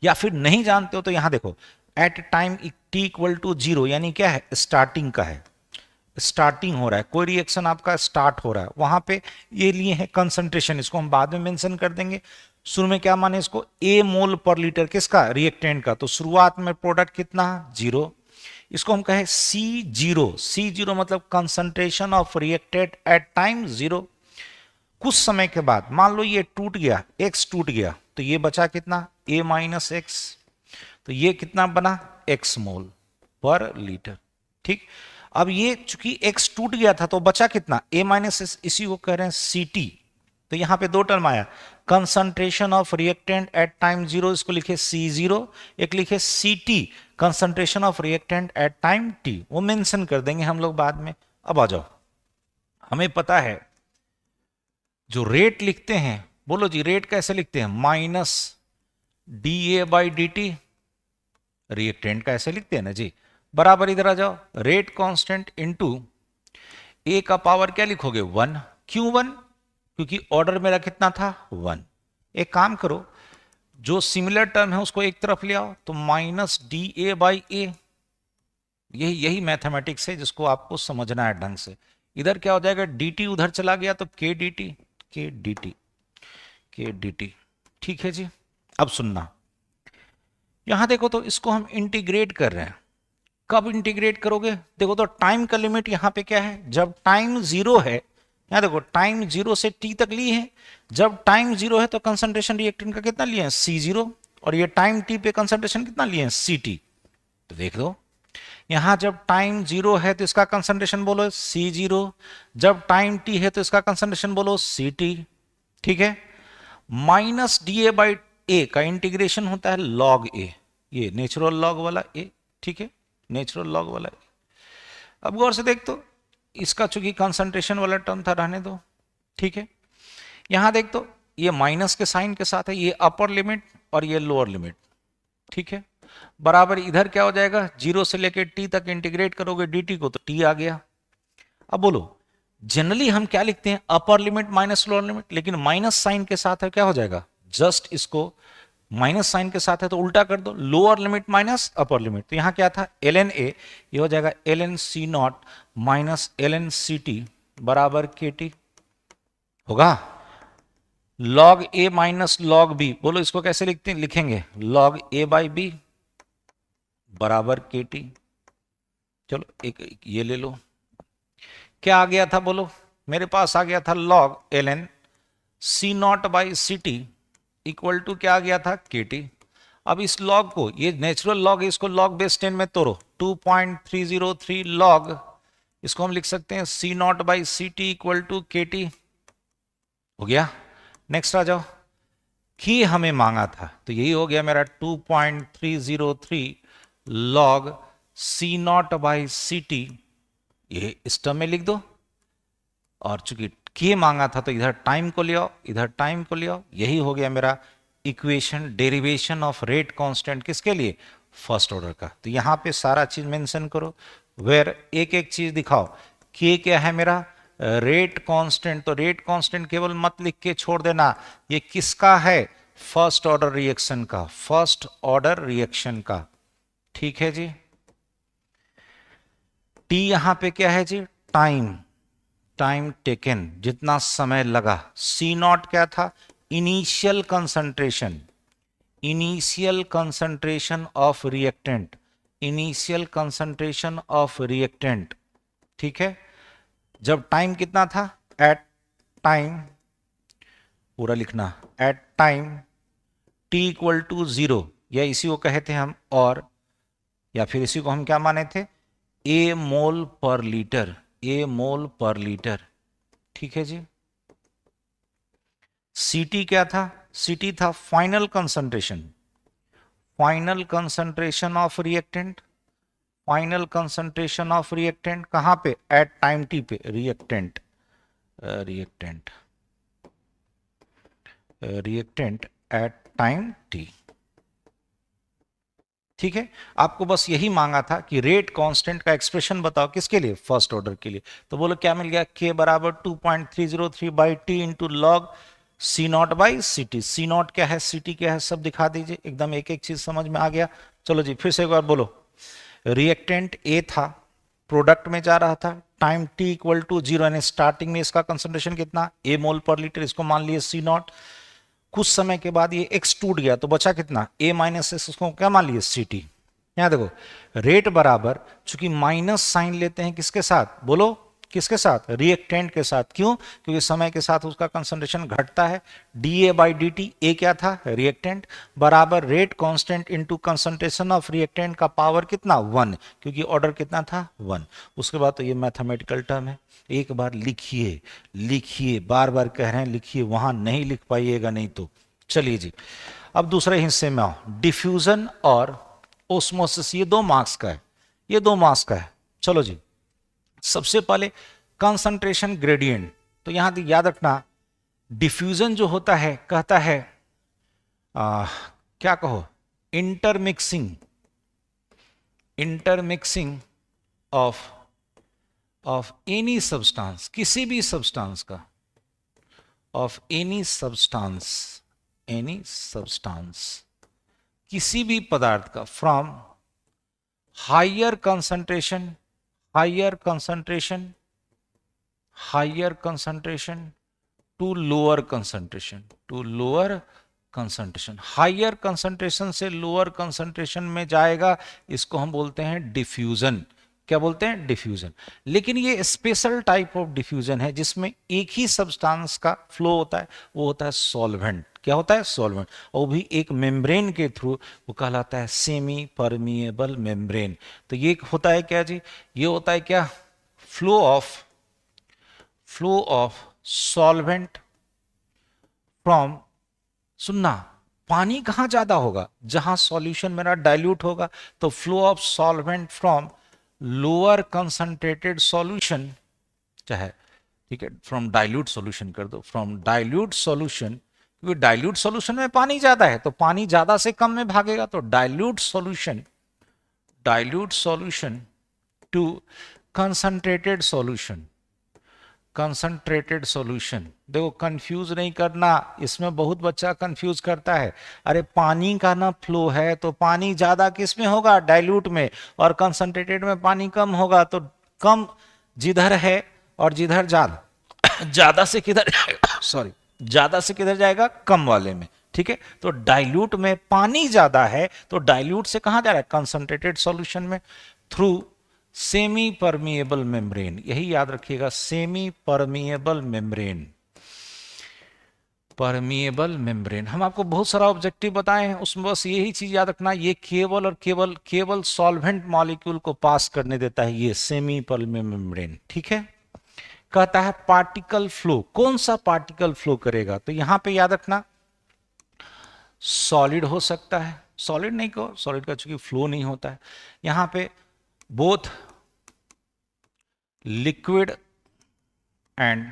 या फिर नहीं जानते हो तो यहां देखो, at time t equal to 0, यानी क्या है, स्टार्टिंग का है, स्टार्टिंग हो रहा है, कोई रिएक्शन आपका स्टार्ट हो रहा है, वहां पे ये लिए हैं कंसंट्रेशन, इसको हम बाद में मेंशन कर देंगे। शुरू में क्या माने इसको, a मोल पर लीटर, किसका, रिएक्टेंट का, तो शुरुआत में प्रोडक्ट कितना, 0। इसको हम कहें C0 मतलब concentration of reactant at time 0। कुछ समय के बाद मान लो ये टूट गया, x टूट गया, तो ये बचा कितना, a माइनस एक्स, तो ये कितना बना, x मोल पर लीटर, ठीक। अब ये चूंकि x टूट गया था तो बचा कितना, a माइनस एक्स, इसी को कह रहे हैं Ct। तो यहां पे दो टर्म आया, concentration of reactant at time 0, इसको लिखे C0, एक लिखे Ct, concentration of reactant eight time t, वो मेंशन कर देंगे हम लोग बाद में। अब आ जाओ, हमें पता है जो रेट लिखते हैं, बोलो जी रेट कैसे लिखते हैं, माइनस dA/dt, रिएक्टेंट का ऐसे लिखते हैं ना जी, बराबर इधर आ जाओ, रेट कांस्टेंट इनटू a का पावर क्या लिखोगे, 1। क्यों 1, क्योंकि ऑर्डर मेरा कितना था, 1। एक काम करो, जो सिमिलर टर्म है उसको एक तरफ ले आओ, तो माइनस dA/a, यही मैथमेटिक्स है जिसको आपको समझना है ढंग से। इधर क्या हो जाएगा, dt उधर चला गया तो k dt, ठीक है जी। अब सुनना, यहां देखो तो इसको हम इंटीग्रेट कर रहे हैं, कब इंटीग्रेट करोगे, देखो तो टाइम का लिमिट यहां पे क्या है, जब टाइम 0 है, यहां देखो टाइम 0 से t तक लिए हैं, जब टाइम 0 है तो कंसंट्रेशन रिएक्टेंट का कितना लिए हैं, C0, और ये टाइम t पे कंसंट्रेशन कितना लिए हैं, Ct। तो देख दो, यहां जब टाइम 0 है तो इसका कंसंट्रेशन बोलो C0, जब टाइम t है तो इसका कंसंट्रेशन बोलो Ct, ठीक है। माइनस डी ए बाई ए का इंटीग्रेशन होता है लॉग ए, ये नेचुरल लॉग वाला ए, ठीक है, नेचुरल लॉग वाला ए। अब गौर से देख तो, इसका चूंकि कंसंट्रेशन वाला टर्म था, रहने दो, ठीक है। यहां देख तो ये माइनस के साइन के साथ है, ये अपर लिमिट और ये लोअर लिमिट, ठीक है, बराबर इधर क्या हो जाएगा, 0 से लेकर t तक इंटीग्रेट करोगे dt को तो t आ गया। अब बोलो, जनरली हम क्या लिखते हैं, upper limit minus lower limit, लेकिन माइनस साइन के साथ है क्या हो जाएगा, जस्ट इसको माइनस साइन के साथ है तो उल्टा कर दो, lower limit minus upper limit. तो यहां क्या था ln a, ये हो जाएगा ln c not minus ln ct बराबर kt होगा। log a minus log b, बोलो इसको कैसे लिखते हैं, लिखेंगे log a बाई b बराबर kt। चलो एक ये ले लो, क्या आ गया था बोलो, मेरे पास आ गया था log ln c naught by ct equal to क्या आ गया था kt। अब इस log को, ये नेचुरल log है, इसको log बेस 10 में तोड़ो, 2.303 log, इसको हम लिख सकते हैं c naught by ct equal to kt, हो गया। नेक्स्ट आ जाओ, की हमें मांगा था तो यही हो गया मेरा 2.303 log c naught by ct, ये इस टर्म में लिख दो, और चूंकि के मांगा था तो इधर टाइम को ले आओ, इधर टाइम को ले आओ, यही हो गया मेरा equation, derivation of rate constant, किसके लिए, फर्स्ट ऑर्डर का। तो यहां पे सारा चीज मेंशन करो, वेर एक एक चीज दिखाओ, के क्या है मेरा, रेट कांस्टेंट, तो रेट कांस्टेंट केवल मत लिख के छोड़ देना, ये किसका है, फर्स्ट ऑर्डर रिएक्शन का, फर्स्ट ऑर्डर रिएक्शन का, ठीक है जी। टी यहां पे क्या है जी, टाइम, टाइम टेकन, जितना समय लगा। सी नॉट क्या था, initial concentration, initial concentration of reactant, initial concentration of reactant, ठीक है। जब टाइम कितना था, एट टाइम, पूरा लिखना, at time T equal to 0, या इसी को कहे थे हम, और या फिर इसी को हम क्या माने थे, ए मोल पर लीटर, ए मोल पर लीटर, ठीक है जी। सीटी क्या था, सीटी था final concentration, final concentration of reactant, final concentration of reactant कहां पे, एट टाइम टी पे, reactant, reactant, reactant eight time T, ठीक है। आपको बस यही मांगा था कि रेट कांस्टेंट का एक्सप्रेशन बताओ, किसके लिए, फर्स्ट ऑर्डर के लिए। तो बोलो क्या मिल गया, k बराबर 2.303 by T into log C naught by C T. C naught क्या है, सी टी क्या है, सब दिखा दीजिए, एकदम एक एक चीज समझ में आ गया। चलो जी फिर से एक बार बोलो, रिएक्टेंट ए था, प्रोडक्ट में जा रहा था, टाइम टी इक्वल टू 0, यानी स्टार्टिंग में इसका कंसंट्रेशन कितना, ए मोल पर लीटर, इसको मान लिए सी नॉट। कुछ समय के बाद ये एक्स टूट गया तो बचा कितना, ए माइनस एक्स, उसको क्या मान लिए, सी टी। यहां देखो रेट बराबर, चूंकि माइनस साइन लेते हैं किसके साथ, बोलो किसके साथ, रिएक्टेंट के साथ, क्यों, क्योंकि समय के साथ उसका कंसंट्रेशन घटता है। D A by D T, A क्या था, रिएक्टेंट, बराबर rate constant into concentration of reactant का पावर कितना, 1, क्योंकि ऑर्डर कितना था, 1। उसके बाद तो ये मैथमेटिकल टर्म है, एक बार लिखिए, लिखिए, बार बार कह रहे हैं लिखिए, वहां नहीं लिख पाइएगा नहीं तो। चलिए जी अब दूसरे हिस्से में आओ, डिफ्यूजन और ओस्मोसिस, ये 2 मार्क्स का है, ये 2 मार्क्स का है। चलो जी सबसे पहले कंसंट्रेशन ग्रेडियंट, तो यहां याद रखना, डिफ्यूजन जो होता है कहता है क्या कहो, intermixing, intermixing of any substance, किसी भी सब्सटेंस का, of any substance, any substance, किसी भी पदार्थ का, from higher concentration, higher concentration, higher concentration to lower concentration, to lower concentration, higher concentration से लोअर कंसंट्रेशन में जाएगा, इसको हम बोलते हैं डिफ्यूजन। क्या बोलते हैं, डिफ्यूजन। लेकिन ये स्पेशल टाइप ऑफ डिफ्यूजन है जिसमें एक ही सब्सटेंस का फ्लो होता है, वो होता है सॉल्वेंट। क्या होता है, सॉल्वेंट, और भी एक मेम्ब्रेन के थ्रू, वो कहलाता है सेमी परमिएबल मेम्ब्रेन। तो ये होता है क्या जी, ये होता है क्या, फ्लो ऑफ सॉल्वेंट फ्रॉम सुनना, पानी कहाँ ज्यादा होगा? जहां सॉल्यूशन मेरा डाइल्यूट होगा, तो flow of solvent from lower concentrated solution, चाहे ठीक है फ्रॉम डाइल्यूट सॉल्यूशन कर दो, फ्रॉम डाइल्यूट सॉल्यूशन, क्योंकि डाइल्यूट सॉल्यूशन में पानी ज्यादा है तो पानी ज्यादा से कम में भागेगा, तो dilute solution to concentrated solution, concentrated solution. देखो कंफ्यूज नहीं करना, इसमें बहुत बच्चा कंफ्यूज करता है, अरे पानी का ना फ्लो है तो पानी ज्यादा किस में होगा? डाइल्यूट में, और कंसंट्रेटेड में पानी कम होगा, तो कम जिधर है और जिधर ज्यादा, ज्यादा से किधर सॉरी, ज्यादा से किधर जाएगा? कम वाले में, ठीक है। तो डाइल्यूट में पानी ज्यादा है तो डाइल्यूट से कहां जा रहा है? कंसंट्रेटेड सॉल्यूशन में, थ्रू सेमी परमिएबल मेम्ब्रेन, यही याद रखिएगा, semi permeable membrane, permeable membrane. हम आपको बहुत सारा ऑब्जेक्टिव बताए हैं, उसमें बस यही चीज याद रखना, ये केवल और केवल सॉल्वेंट मॉलिक्यूल को पास करने देता है, ये सेमी परमिएबल मेम्ब्रेन, ठीक है। कहता है पार्टिकल फ्लो, कौन सा पार्टिकल फ्लो करेगा? तो यहां पे याद रखना सॉलिड हो सकता है, सॉलिड नहीं को, सॉलिड का चूंकि फ्लो नहीं होता है, यहां पे both liquid and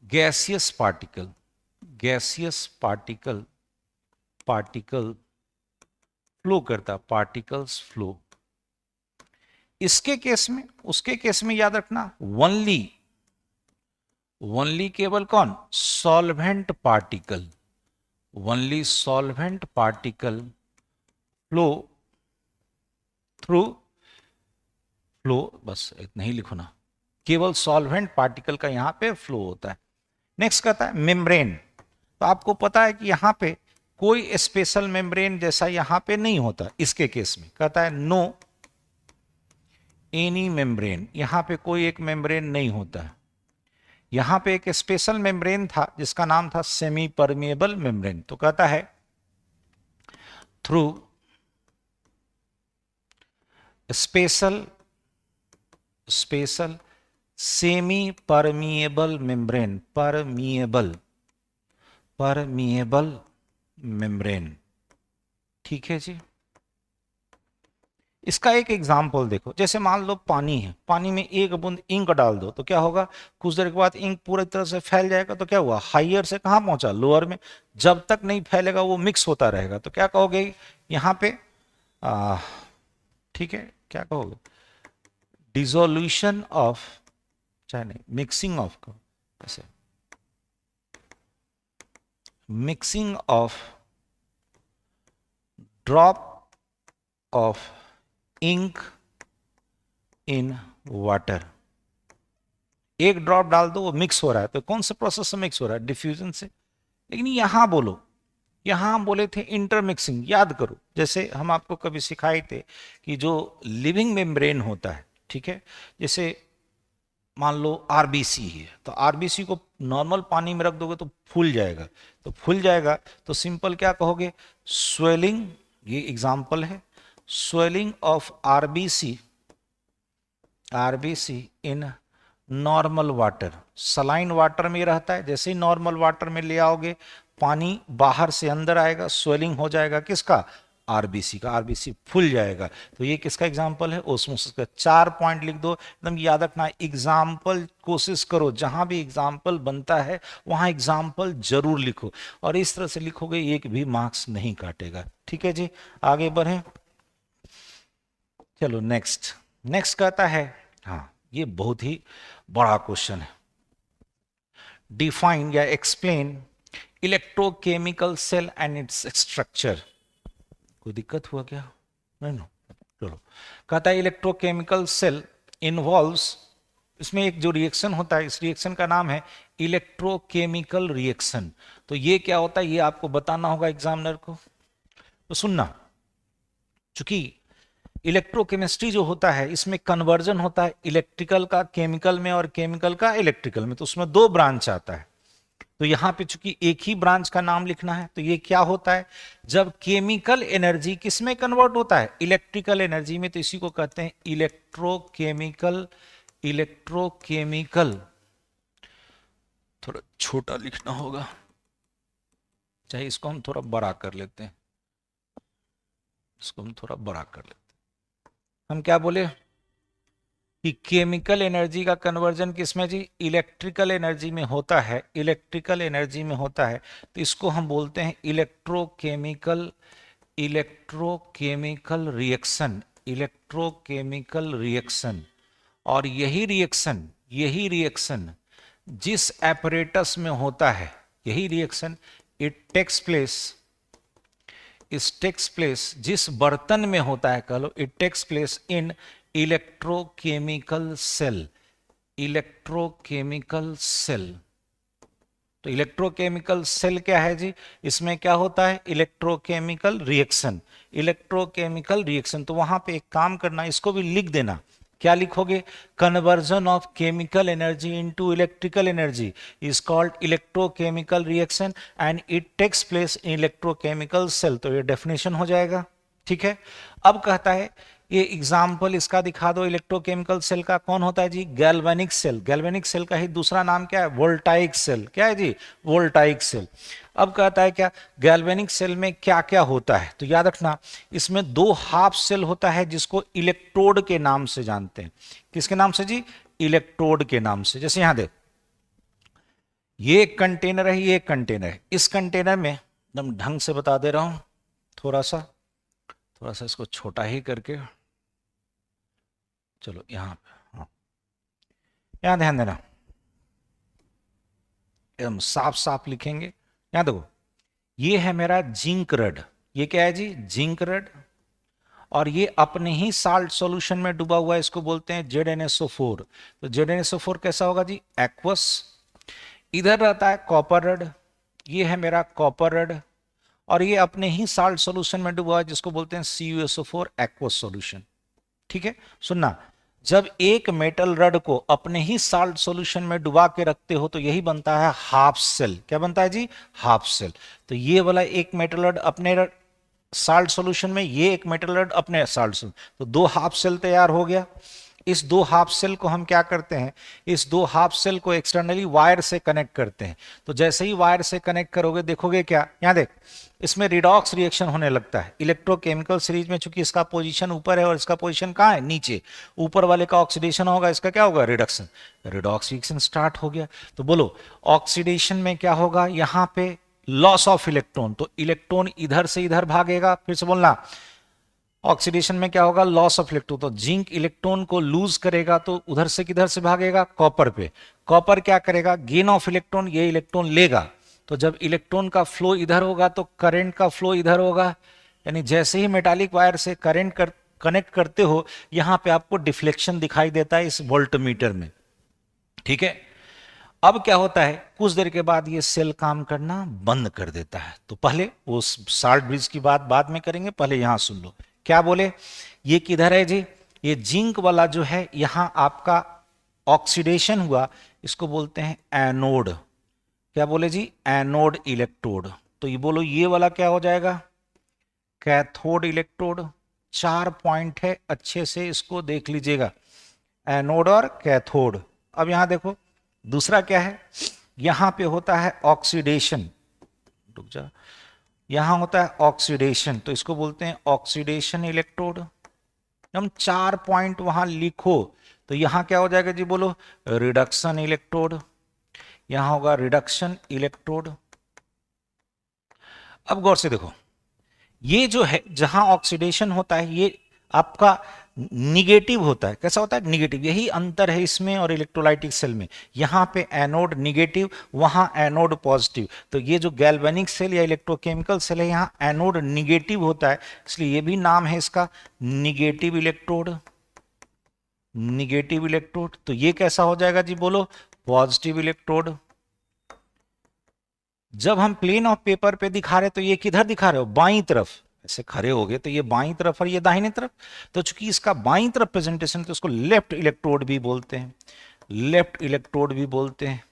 gaseous particle, gaseous particle flow करता, पार्टिकल्स फ्लो। इसके केस में, उसके केस में याद रखना ओनली केवल कौन? Solvent particle, only solvent particle flow through, flow बस इतना ही लिखो ना, केवल सॉल्वेंट पार्टिकल का यहां पे फ्लो होता है। नेक्स्ट कहता है मेम्ब्रेन, तो आपको पता है कि यहां पे कोई स्पेशल मेम्ब्रेन जैसा यहां पे नहीं होता, इसके केस में कहता है नो एनी मेम्ब्रेन, यहां पे कोई एक मेम्ब्रेन नहीं होता है। यहां पे एक स्पेशल मेम्ब्रेन था जिसका नाम था सेमी परमिएबल मेम्ब्रेन, तो कहता है through special semi permeable membrane, permeable membrane, ठीक है जी। इसका एक एग्जाम्पल देखो, जैसे मान लो पानी है, पानी में एक बूंद इंक डाल दो तो क्या होगा? कुछ देर के बाद इंक पूरी तरह से फैल जाएगा, तो क्या हुआ? हाइयर से कहां पहुंचा? लोअर में। जब तक नहीं फैलेगा वो मिक्स होता रहेगा, तो क्या कहोगे यहां पे? ठीक है, क्या कहोगे? डिसोल्यूशन ऑफ, चाहे नहीं, मिक्सिंग ऑफ को ऐसे, mixing of drop of ink in water, एक ड्रॉप डाल दो वो मिक्स हो रहा है, तो कौन से प्रोसेस से मिक्स हो रहा है? डिफ्यूजन से। लेकिन यहां बोलो, यहां हम बोले थे इंटरमिक्सिंग, याद करो जैसे हम आपको कभी सिखाए थे कि जो लिविंग मेम्ब्रेन होता है, ठीक है, जैसे मान लो आरबीसी है, तो आरबीसी को नॉर्मल पानी में रख दोगे तो फूल जाएगा, तो फूल जाएगा तो सिंपल क्या कहोगे? स्वेलिंग, ये एग्जांपल है, swelling of RBC, RBC in normal water, saline water में रहता है, जैसे ही नॉर्मल वाटर में ले आओगे पानी बाहर से अंदर आएगा, स्वेलिंग हो जाएगा, किसका? आरबीसी का, आरबीसी फूल जाएगा। तो ये किसका एग्जांपल है? ओस्मोसिस का। 4 पॉइंट लिख दो, एकदम याद रखना, एग्जांपल कोशिश करो जहां भी एग्जांपल बनता है वहां एग्जांपल जरूर लिखो, और इस तरह से लिखोगे एक भी मार्क्स नहीं काटेगा, ठीक है जी। आगे बढ़े, चलो नेक्स्ट, नेक्स्ट कहता है, हाँ ये बहुत ही बड़ा क्वेश्चन है, डिफाइन या explain electrochemical cell and its structure. कोई दिक्कत हुआ क्या? नहीं ना, चलो। कहता है इलेक्ट्रोकेमिकल सेल इन्वॉल्व्स, इसमें एक जो रिएक्शन होता है, इस रिएक्शन का नाम है इलेक्ट्रोकेमिकल रिएक्शन। तो ये क्या होता है ये आपको बताना होगा एग्जामिनर को, तो सुनना, चूंकि इलेक्ट्रोकेमिस्ट्री जो होता है इसमें कन्वर्जन होता है इलेक्ट्रिकल का केमिकल में और केमिकल का इलेक्ट्रिकल में, तो उसमें 2 ब्रांच आता है। तो यहां पे चूंकि एक ही ब्रांच का नाम लिखना है, तो ये क्या होता है? जब केमिकल एनर्जी किस में कन्वर्ट होता है? इलेक्ट्रिकल एनर्जी में, तो इसी को कहते हैं इलेक्ट्रोकेमिकल, इलेक्ट्रोकेमिकल, थोड़ा छोटा लिखना होगा, चाहे इसको हम थोड़ा बड़ा कर लेते हैं, इसको हम थोड़ा बड़ा कर लेते हैं। हम क्या बोले कि केमिकल एनर्जी का कन्वर्जन किसमें जी, इलेक्ट्रिकल एनर्जी में होता है, इलेक्ट्रिकल एनर्जी में होता है। तो इसको हम बोलते हैं electrochemical, electrochemical reaction, electrochemical reaction. और यही रिएक्शन जिस एपरेटस में होता है, यही रिएक्शन इट टेक्स प्लेस जिस बर्तन में होता है, कह लो it takes place in electrochemical cell, electrochemical cell. तो इलेक्ट्रोकेमिकल सेल क्या है जी, इसमें क्या होता है, इलेक्ट्रोकेमिकल रिएक्शन, इलेक्ट्रोकेमिकल रिएक्शन। तो वहां पे एक काम करना, इसको भी लिख देना। क्या लिखोगे, conversion of chemical energy into electrical energy is called electrochemical reaction and it takes place in electrochemical cell. तो ये डेफिनेशन हो जाएगा, ठीक है। अब कहता है ये एग्जाम्पल इसका दिखा दो, इलेक्ट्रोकेमिकल सेल का कौन होता है जी, गैल्वेनिक सेल। गैल्वेनिक सेल का ही दूसरा नाम क्या है, वोल्टाइक सेल। क्या है जी, वोल्टाइक सेल। अब कहता है क्या, गैल्वेनिक सेल में क्या क्या होता है, तो याद रखना इसमें दो हाफ सेल होता है जिसको इलेक्ट्रोड के नाम से जानते हैं। किसके नाम से जी, इलेक्ट्रोड के नाम से। जैसे यहां देख, ये एक कंटेनर है, ये एक कंटेनर है। इस कंटेनर में एकदम ढंग से बता दे रहा हूं, थोड़ा सा इसको छोटा ही करके, चलो यहां पे, हाँ यहां ध्यान देना, एकदम साफ साफ लिखेंगे। यहां देखो, ये है मेरा जिंक रड, ये क्या है जी, जिंक रड। और ये अपने ही साल्ट सॉल्यूशन में डूबा हुआ है, इसको बोलते हैं ZnSO4। तो ZnSO4 कैसा होगा जी, एक्वस। इधर रहता है कॉपर रड, ये है मेरा कॉपर रड, और ये अपने ही साल्ट सॉल्यूशन में डूबा है जिसको बोलते हैं CuSO4 एक्वस सॉल्यूशन। ठीक है, सुनना, जब एक मेटल रड को अपने ही साल्ट सॉल्यूशन में डुबा के रखते हो तो यही बनता है हाफ सेल। क्या बनता है जी, हाफ सेल। तो ये वाला एक मेटल रड अपने साल्ट सॉल्यूशन में, ये एक मेटल रड अपने साल्ट सॉल्यूशन, तो दो हाफ सेल तैयार हो गया। इस दो हाफ सेल को हम क्या करते हैं, इस दो हाफ सेल को एक्सटर्नली वायर से कनेक्ट करते हैं। तो जैसे ही वायर से कनेक्ट करोगे, देखोगे क्या, यहां देख, इसमें रिडॉक्स रिएक्शन होने लगता है। इलेक्ट्रोकेमिकल सीरीज में चूंकि इसका पोजीशन ऊपर है और इसका पोजीशन कहां है, नीचे, ऊपर वाले का ऑक्सीडेशन होगा, इसका क्या होगा, रिडक्शन। रिडॉक्स रिएक्शन स्टार्ट हो गया। तो बोलो ऑक्सीडेशन में क्या होगा, यहां पे लॉस ऑफ इलेक्ट्रॉन, तो इलेक्ट्रॉन इधर से इधर भागेगा। फिर से बोलना, ऑक्सीडेशन में क्या होगा, लॉस ऑफ इलेक्ट्रॉन। तो जिंक इलेक्ट्रॉन को लूज करेगा तो उधर से किधर से भागेगा, कॉपर पे। कॉपर क्या करेगा, गेन ऑफ इलेक्ट्रॉन, ये इलेक्ट्रॉन लेगा। तो जब इलेक्ट्रॉन का फ्लो इधर होगा तो करंट का फ्लो इधर होगा। यानी जैसे ही मेटालिक वायर से कनेक्ट करते हो, यहां पे आपको डिफ्लेक्शन दिखाई देता है इस वोल्टमीटर में। ठीक है, अब क्या होता है, कुछ देर के बाद ये सेल काम करना बंद कर देता है। तो पहले वो साल्ट ब्रिज की बात बाद में करेंगे, पहले यहां सुन लो क्या बोले। ये किधर है जी, ये जिंक वाला जो है, यहां आपका ऑक्सीडेशन हुआ, इसको बोलते हैं एनोड। क्या बोले जी, एनोड इलेक्ट्रोड। तो ये बोलो, ये वाला क्या हो जाएगा, कैथोड इलेक्ट्रोड। 4 पॉइंट है, अच्छे से इसको देख लीजिएगा, एनोड और कैथोड। अब यहां देखो, दूसरा क्या है, यहां पे होता है ऑक्सीडेशन, रुक जा, यहां होता है ऑक्सीडेशन, तो इसको बोलते हैं ऑक्सीडेशन इलेक्ट्रोड। हम 4 पॉइंट वहां लिखो, तो यहां क्या हो जाएगा जी, बोलो रिडक्शन इलेक्ट्रोड, यहां होगा रिडक्शन इलेक्ट्रोड। अब गौर से देखो, ये जो है जहां ऑक्सीडेशन होता है, ये आपका निगेटिव होता है। कैसा होता है, निगेटिव। यही अंतर है इसमें और इलेक्ट्रोलाइटिक सेल में। यहां पे एनोड निगेटिव, वहां एनोड पॉजिटिव। तो ये जो गैल्वेनिक सेल या इलेक्ट्रोकेमिकल सेल है, यहां एनोड निगेटिव होता है, इसलिए ये भी नाम है इसका निगेटिव इलेक्ट्रोड, निगेटिव इलेक्ट्रोड। तो ये कैसा हो जाएगा जी, बोलो पॉजिटिव इलेक्ट्रोड। जब हम प्लेन ऑफ पेपर पे दिखा रहे तो ये किधर दिखा रहे हो, बाईं तरफ, ऐसे खड़े हो गए तो ये बाईं तरफ और ये दाहिने तरफ। तो चूंकि इसका बाईं तरफ प्रेजेंटेशन, तो इसको लेफ्ट इलेक्ट्रोड भी बोलते हैं, लेफ्ट इलेक्ट्रोड भी बोलते हैं,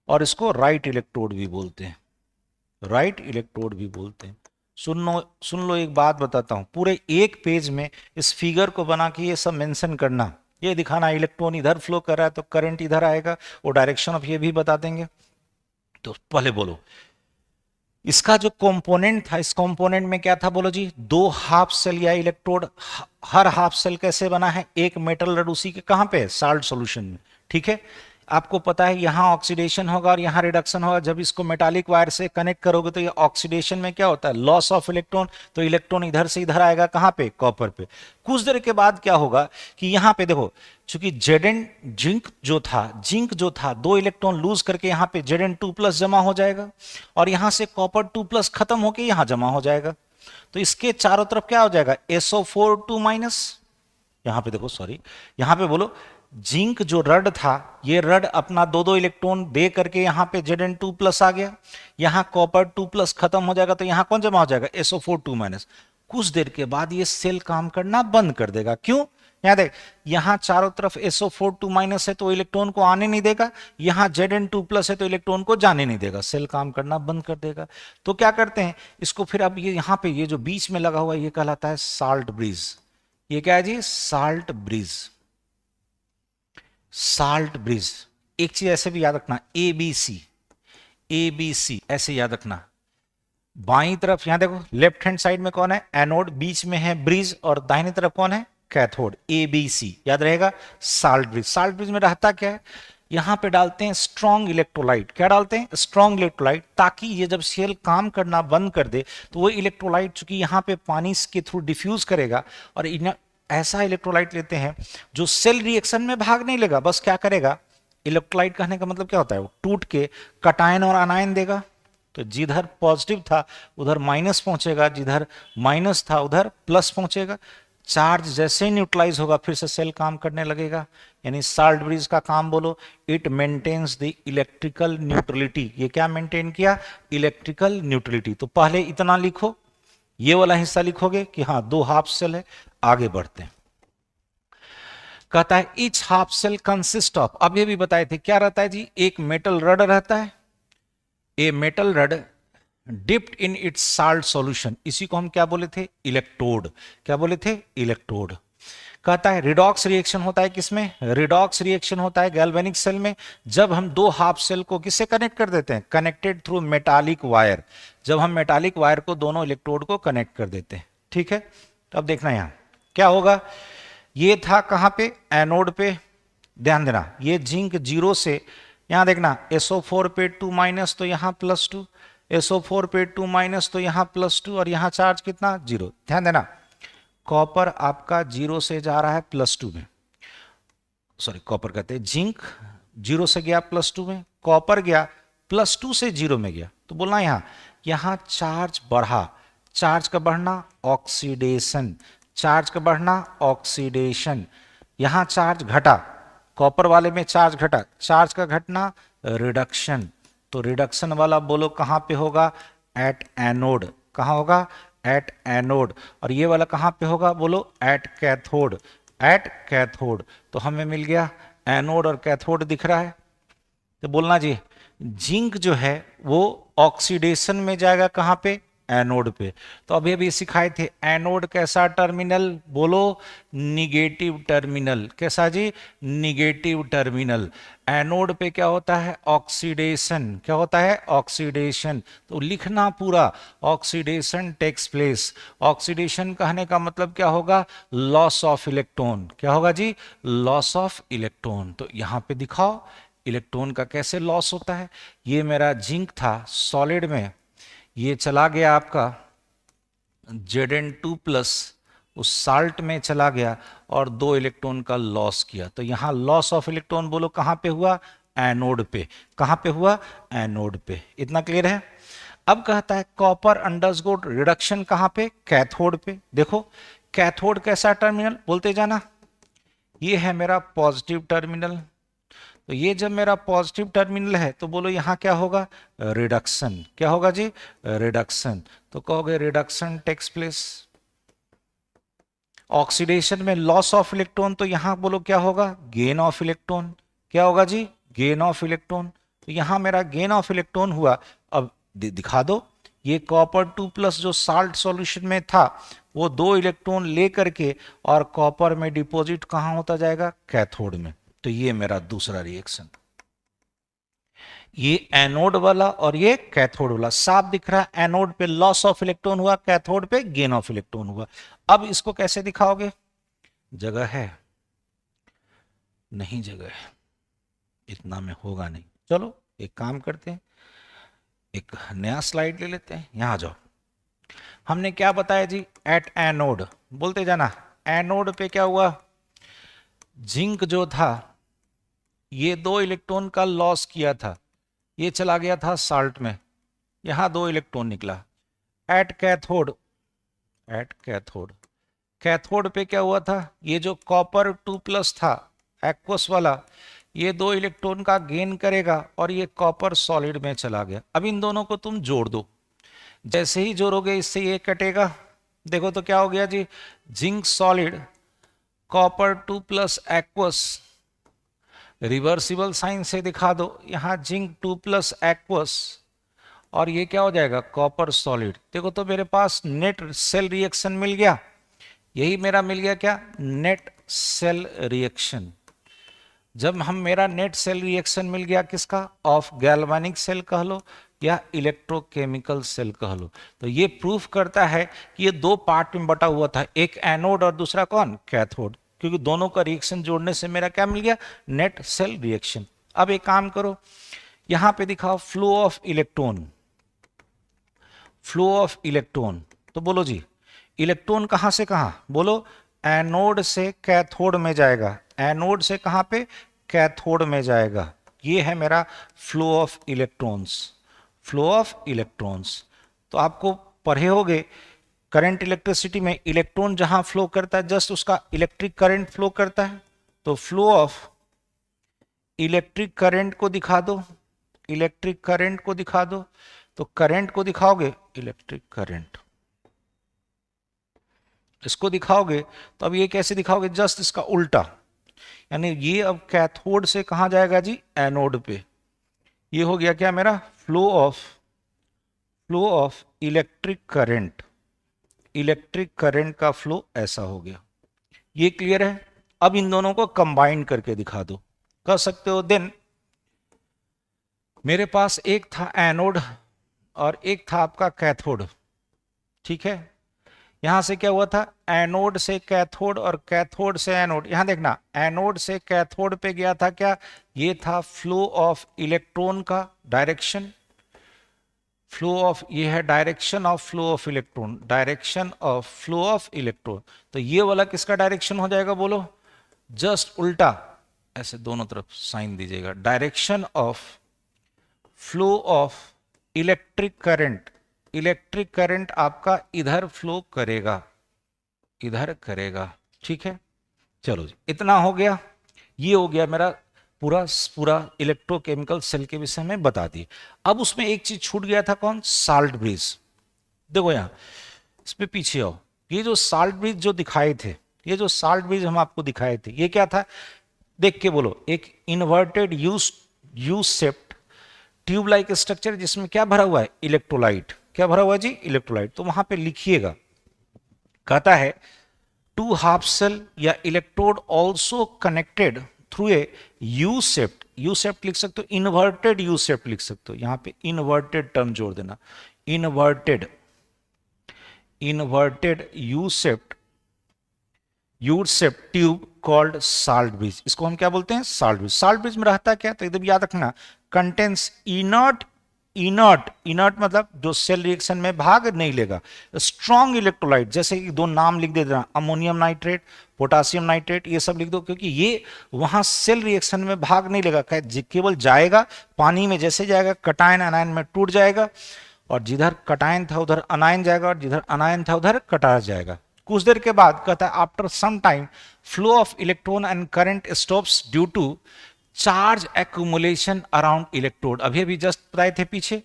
और इसको राइट इलेक्ट्रोड भी बोलते हैं, राइट इलेक्ट्रोड भी बोलते हैं। सुन लो एक बात बताता हूं, पूरे एक पेज में इस फिगर को बना के ये सब मेंशन करना, ये दिखाना इलेक्ट्रॉन इधर फ्लो कर रहा है तो करंट इधर आएगा, वो डायरेक्शन ऑफ ये भी बता देंगे। तो पहले बोलो, इसका जो कंपोनेंट था, इस कंपोनेंट में क्या था बोलो जी, दो हाफ सेल या इलेक्ट्रोड। हर हाफ सेल कैसे बना है, एक मेटल रड उसी के कहां पे है, साल्ट सॉल्यूशन में। ठीक है, आपको पता है यहां ऑक्सीडेशन होगा और यहां रिडक्शन होगा। जब इसको मेटालिक वायर से कनेक्ट करोगे तो ये ऑक्सीडेशन में क्या होता है, लॉस ऑफ इलेक्ट्रॉन। तो इलेक्ट्रॉन इधर से इधर आएगा, कहां पे, कॉपर पे। कुछ देर के बाद क्या होगा कि यहां पे देखो, चूंकि जेड जिंक जो था 2 इलेक्ट्रॉन लूज करके यहां पे Zn2+ जमा हो जाएगा और यहां से कॉपर 2+ खत्म होके यहां जमा हो जाएगा। तो इसके चारों तरफ क्या हो जाएगा, SO4 2-। यहां पे देखो, सॉरी, यहां पे बोलो, जिंक जो रड था, ये रड अपना 2 इलेक्ट्रॉन दे करके यहां पे Zn2+ आ गया, यहां कॉपर 2+ खत्म हो जाएगा, तो यहां कौन जमा हो जाएगा, SO4 2-। कुछ देर के बाद ये सेल काम करना बंद कर देगा। क्यों, यहां देख, यहां चारों तरफ SO4 2- है तो इलेक्ट्रॉन को आने नहीं देगा, यहां Zn2+ है तो इलेक्ट्रॉन को जाने नहीं देगा, सेल काम करना बंद कर देगा। तो क्या करते हैं इसको फिर, अब ये यहां पे ये जो बीच में लगा हुआ है ये कहलाता है साल्ट ब्रिज। ये क्या है जी, साल्ट ब्रिज। Salt bridge. एक चीज ऐसे भी याद रखना, ABC, ABC ऐसे याद रखना। बाईं तरफ यहां देखो, लेफ्ट हैंड साइड में कौन है, एनोड, बीच में है ब्रिज, और दाहिनी तरफ कौन है, कैथोड। ABC याद रहेगा, साल्ट ब्रिज। साल्ट ब्रिज में रहता क्या है, यहां पे डालते हैं स्ट्रॉन्ग इलेक्ट्रोलाइट। क्या डालते हैं, स्ट्रॉन्ग इलेक्ट्रोलाइट, ताकि ये जब सेल काम करना बंद कर दे तो वो इलेक्ट्रोलाइट चूंकि यहां पे पानी के थ्रू डिफ्यूज करेगा, और ऐसा इलेक्ट्रोलाइट लेते हैं जो सेल रिएक्शन में भाग नहीं लेगा, बस क्या करेगा, इलेक्ट्रोलाइट कहने का मतलब क्या होता है, वो टूट के कटायन और अनायन देगा। तो जिधर पॉजिटिव था उधर माइनस पहुंचेगा, जिधर माइनस था उधर प्लस पहुंचेगा। चार्ज जैसे ही न्यूट्रलाइज होगा फिर से सेल काम करने लगेगा। यानी साल्ट ब्रिज का काम बोलो, it maintains the electrical neutrality. ये क्या मेंटेन किया, इलेक्ट्रिकल न्यूट्रलिटी। तो पहले इतना लिखो, ये वाला हिस्सा लिखोगे कि हाँ 2 हाफ सेल है। आगे बढ़ते हैं, कहता है each half cell consist of, अब ये भी बताए थे क्या रहता है जी, एक मेटल रड रहता है, a metal rod dipped in its salt solution. इसी को हम क्या बोले थे, इलेक्ट्रोड। क्या बोले थे, इलेक्ट्रोड। कहता है रिडॉक्स रिएक्शन होता है किसमें, रिडॉक्स रिएक्शन होता है गैल्वेनिक सेल में। जब हम 2 हाफ सेल को किससे कनेक्ट कर देते हैं, कनेक्टेड थ्रू मेटालिक वायर। जब हम मेटालिक वायर को दोनों इलेक्ट्रोड को कनेक्ट कर देते हैं। ठीक है, तो अब देखना यहां क्या होगा। ये था कहां पे, एनोड पे। ध्यान देना, ये जिंक 0 से, यहां देखना SO4 पे 2- तो यहां +2, SO4 पे 2- तो यहां +2, और यहां चार्ज कितना, 0। ध्यान देना, कॉपर आपका 0 से जा रहा है +2 में, सॉरी कॉपर कहते हैं, जिंक 0 से गया +2 में, कॉपर गया +2 से 0 में गया। तो बोलना यहां चार्ज बढ़ा। चार्ज का बढ़ना ऑक्सीडेशन, चार्ज का बढ़ना ऑक्सीडेशन। यहां चार्ज घटा, कॉपर वाले में चार्ज घटा, चार्ज का घटना रिडक्शन। तो रिडक्शन वाला बोलो कहां पे होगा, एट एनोड। कहां होगा, एट एनोड। और ये वाला कहां पे होगा, बोलो एट कैथोड, एट कैथोड। तो हमें मिल गया एनोड और कैथोड दिख रहा है। तो बोलना जी, जिंक जो है वो ऑक्सीडेशन में जाएगा कहां पे, एनोड पे। तो अभी अभी सिखाए थे, एनोड कैसा टर्मिनल, बोलो निगेटिव टर्मिनल। कैसा जी, निगेटिव टर्मिनल। एनोड पे क्या होता है, ऑक्सीडेशन। क्या होता है, ऑक्सीडेशन। तो लिखना पूरा, ऑक्सीडेशन टेक्स प्लेस। ऑक्सीडेशन कहने का मतलब क्या होगा, लॉस ऑफ इलेक्ट्रॉन। क्या होगा जी, लॉस ऑफ इलेक्ट्रॉन। तो यहां पे दिखाओ इलेक्ट्रॉन का कैसे लॉस होता है। ये मेरा जिंक था सॉलिड में, ये चला गया आपका Zn2+, उस साल्ट में चला गया और 2 इलेक्ट्रॉन का लॉस किया। तो यहां लॉस ऑफ इलेक्ट्रॉन बोलो कहां पे हुआ, एनोड पे। कहां पे हुआ, एनोड पे। इतना क्लियर है। अब कहता है कॉपर अंडरगो रिडक्शन कहां पे, कैथोड पे। देखो कैथोड कैसा टर्मिनल, बोलते जाना, ये है मेरा पॉजिटिव टर्मिनल। तो ये जब मेरा पॉजिटिव टर्मिनल है तो बोलो यहां क्या होगा, रिडक्शन। क्या होगा जी, रिडक्शन। तो कहोगे रिडक्शन टेक्स प्लेस। ऑक्सीडेशन में लॉस ऑफ इलेक्ट्रॉन, तो यहां बोलो क्या होगा, गेन ऑफ इलेक्ट्रॉन। क्या होगा जी, गेन ऑफ इलेक्ट्रॉन। तो यहां मेरा गेन ऑफ इलेक्ट्रॉन हुआ। अब दिखा दो, ये कॉपर 2+ जो साल्ट सॉल्यूशन में था वो 2 इलेक्ट्रॉन ले करके और कॉपर में डिपॉजिट कहां होता जाएगा, कैथोड में। तो ये मेरा दूसरा रिएक्शन। ये एनोड वाला और ये कैथोड वाला साफ दिख रहा है। एनोड पे लॉस ऑफ इलेक्ट्रॉन हुआ, कैथोड पे गेन ऑफ इलेक्ट्रॉन हुआ। अब इसको कैसे दिखाओगे? जगह है? नहीं जगह है, इतना में होगा नहीं। चलो एक काम करते हैं, एक नया स्लाइड ले लेते हैं। यहां जाओ। हमने क्या बताया जी? एट एनोड, बोलते जाना। एनोड पे क्या हुआ? जिंक जो था ये 2 इलेक्ट्रॉन का लॉस किया था, ये चला गया था साल्ट में, यहां 2 इलेक्ट्रॉन निकला। At cathode, at cathode, cathode पे क्या हुआ था? ये जो कॉपर 2+ था एक्वस वाला, ये 2 इलेक्ट्रॉन का गेन करेगा और ये कॉपर सॉलिड में चला गया। अब इन दोनों को तुम जोड़ दो, जैसे ही जोड़ोगे इससे ये कटेगा। देखो तो क्या हो गया जी? Zinc solid, copper 2+ aqueous, reversible sign से दिखा दो। यहां जिंक 2+ एक्वस और ये क्या हो जाएगा? Copper solid. देखो तो मेरे पास नेट सेल रिएक्शन मिल गया। यही मेरा मिल गया क्या? Net cell reaction. जब हम मेरा नेट सेल रिएक्शन मिल गया किसका? ऑफ गैल्वेनिक सेल कह लो या इलेक्ट्रोकेमिकल सेल कह लो, तो ये प्रूफ करता है कि ये 2 पार्ट में बटा हुआ था, एक एनोड और दूसरा कौन? कैथोड। क्योंकि दोनों का रिएक्शन जोड़ने से मेरा क्या मिल गया? Net cell reaction. अब एक काम करो, यहां पे दिखाओ flow of electron. Flow of electron, तो बोलो जी इलेक्ट्रॉन कहां से कहां? बोलो एनोड से कैथोड में जाएगा। एनोड से कहां पे? कैथोड में जाएगा। ये है मेरा flow of electrons. Flow of electrons तो आपको पढ़े होगे करंट इलेक्ट्रिसिटी में, इलेक्ट्रॉन जहां फ्लो करता है जस्ट उसका इलेक्ट्रिक करंट फ्लो करता है। तो फ्लो ऑफ इलेक्ट्रिक करंट को दिखा दो, इलेक्ट्रिक करंट को दिखा दो। तो करंट को दिखाओगे इलेक्ट्रिक करंट, इसको दिखाओगे तो अब ये कैसे दिखाओगे? जस्ट इसका उल्टा, यानी ये अब कैथोड से कहां जाएगा जी? एनोड पे। ये हो गया क्या मेरा? Flow of electric current. Electric current का फ्लो ऐसा हो गया। ये क्लियर है? अब इन दोनों को कंबाइन करके दिखा दो। कर सकते हो। देन मेरे पास एक था एनोड और एक था आपका कैथोड, ठीक है। यहां से क्या हुआ था? एनोड से कैथोड और कैथोड से एनोड। यहां देखना, एनोड से कैथोड पे गया था क्या? ये था फ्लो ऑफ इलेक्ट्रॉन का डायरेक्शन। फ्लो ऑफ, ये है direction of flow of electron, direction of flow of electron. तो ये वाला किसका डायरेक्शन हो जाएगा? बोलो जस्ट उल्टा, ऐसे दोनों तरफ साइन दीजिएगा। Direction of flow of electric current. Electric current आपका इधर फ्लो करेगा, इधर करेगा, ठीक है। चलो जी इतना हो गया। ये हो गया मेरा पूरा पूरा इलेक्ट्रोकेमिकल सेल के विषय में बता दिए। अब उसमें एक चीज छूट गया था, कौन? Salt bridge. देखो यहां इस पे पीछे आओ। ये जो साल्ट ब्रिज जो दिखाए थे, ये जो साल्ट ब्रिज हम आपको दिखाए थे, ये क्या था? देख के बोलो। एक inverted U shaped tube like structure जिसमें क्या भरा हुआ है? इलेक्ट्रोलाइट। क्या भरा हुआ है जी? इलेक्ट्रोलाइट। तो वहां पे लिखिएगा, कहता है टू हाफ सेल या electrode also connected through a U shaped. U shaped लिख सकते हो, इन्वर्टेड यू शेप्ड लिख सकते हो। यहां पे इन्वर्टेड टर्म जोड़ देना, inverted, inverted U shaped, U shaped tube called salt bridge. इसको हम क्या बोलते हैं? Salt bridge. साल्ट ब्रिज में रहता क्या? तो एकदम याद रखना, कंटेंस इनर्ट, इनर्ट, इनर्ट मतलब जो सेल रिएक्शन में भाग नहीं लेगा, स्ट्रॉन्ग इलेक्ट्रोलाइट। जैसे कि 2 नाम लिख दे देना, अमोनियम नाइट्रेट, पोटासियम नाइट्रेट, ये सब लिख दो, क्योंकि ये वहां सेल रिएक्शन में भाग नहीं लेगा, केवल जाएगा पानी में। जैसे जाएगा कटायन अनायन में टूट जाएगा, और जिधर कटायन था उधर अनायन जाएगा, और जिधर अनायन था उधर कटायन जाएगा। कुछ देर के बाद कहता है after some time flow of electron and current stops due to charge accumulation around electrode. अभी अभी जस्ट बताए थे पीछे,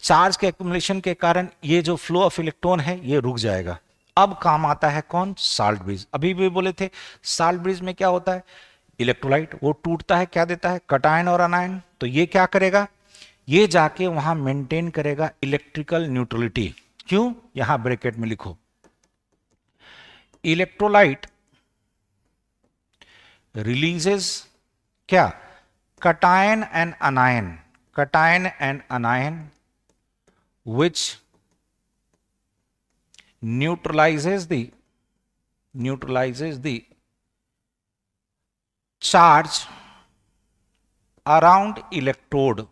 चार्ज के एक्यूमुलेशन के कारण ये जो फ्लो ऑफ इलेक्ट्रॉन है ये रुक जाएगा। अब काम आता है कौन? Salt bridge. अभी भी बोले थे साल्ट ब्रिज में क्या होता है? इलेक्ट्रोलाइट वो टूटता है, क्या देता है? कटायन और अनायन। तो ये क्या करेगा? ये जाके वहां मेंटेन करेगा इलेक्ट्रिकल न्यूट्रलिटी। क्यों? यहां ब्रैकेट में लिखो, इलेक्ट्रोलाइट रिलीजेस क्या? Cation and अनायन, cation and anion which neutralizes the charge around electrode,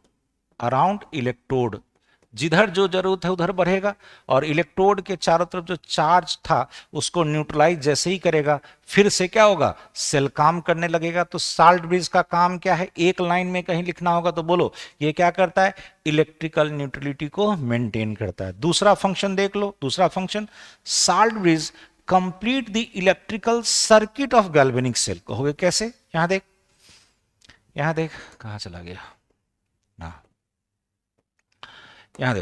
जिधर जो जरूरत है उधर बढ़ेगा और इलेक्ट्रोड के चारों तरफ जो चार्ज था उसको न्यूट्रलाइज जैसे ही करेगा फिर से क्या होगा, सेल काम करने लगेगा। तो साल्ट ब्रिज का काम क्या है, एक लाइन में कहीं लिखना होगा तो बोलो ये क्या करता है, इलेक्ट्रिकल न्यूट्रलिटी को मेंटेन करता है। दूसरा फंक्शन देख लो, दूसरा function, salt bridge complete the electrical circuit of galvanic cell. कहोगे कैसे, यहां देख कहां चला गया, यहां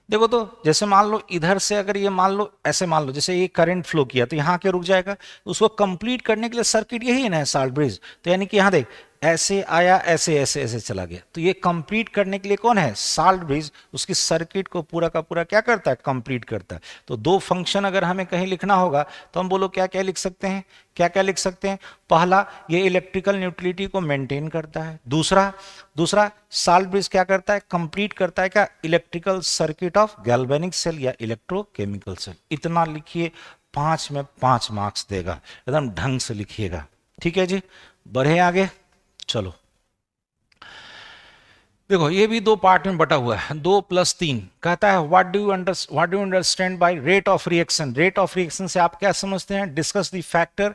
देखो तो जैसे मान लो इधर से अगर ये मान लो ऐसे मान लो जैसे ये करंट फ्लो किया तो यहां के रुक जाएगा, उसको कंप्लीट करने के लिए सर्किट यही है ना साल्ट ब्रिज। तो यानी कि यहां देख ऐसे आया ऐसे ऐसे ऐसे चला गया, तो ये कंप्लीट करने के लिए कौन है, साल्ट ब्रिज, उसकी सर्किट को पूरा का पूरा क्या करता है, कंप्लीट करता है। तो दो फंक्शन अगर हमें कहीं लिखना होगा तो हम बोलो क्या क्या लिख सकते हैं, क्या लिख सकते हैं। पहला, ये इलेक्ट्रिकल न्यूट्रलिटी को मेंटेन करता है। दूसरा साल्ट ब्रिज क्या करता है, कंप्लीट करता है क्या, electrical circuit of galvanic cell या इलेक्ट्रोकेमिकल सेल। इतना लिखिए, 5 में 5 मार्क्स देगा, एकदम ढंग से लिखिएगा। ठीक है जी, बढ़े आगे, चलो देखो ये भी दो पार्ट में बटा हुआ है, 2 + 3 कहता है what do you understand by rate of reaction. Rate of reaction से आप क्या समझते हैं, discuss the factor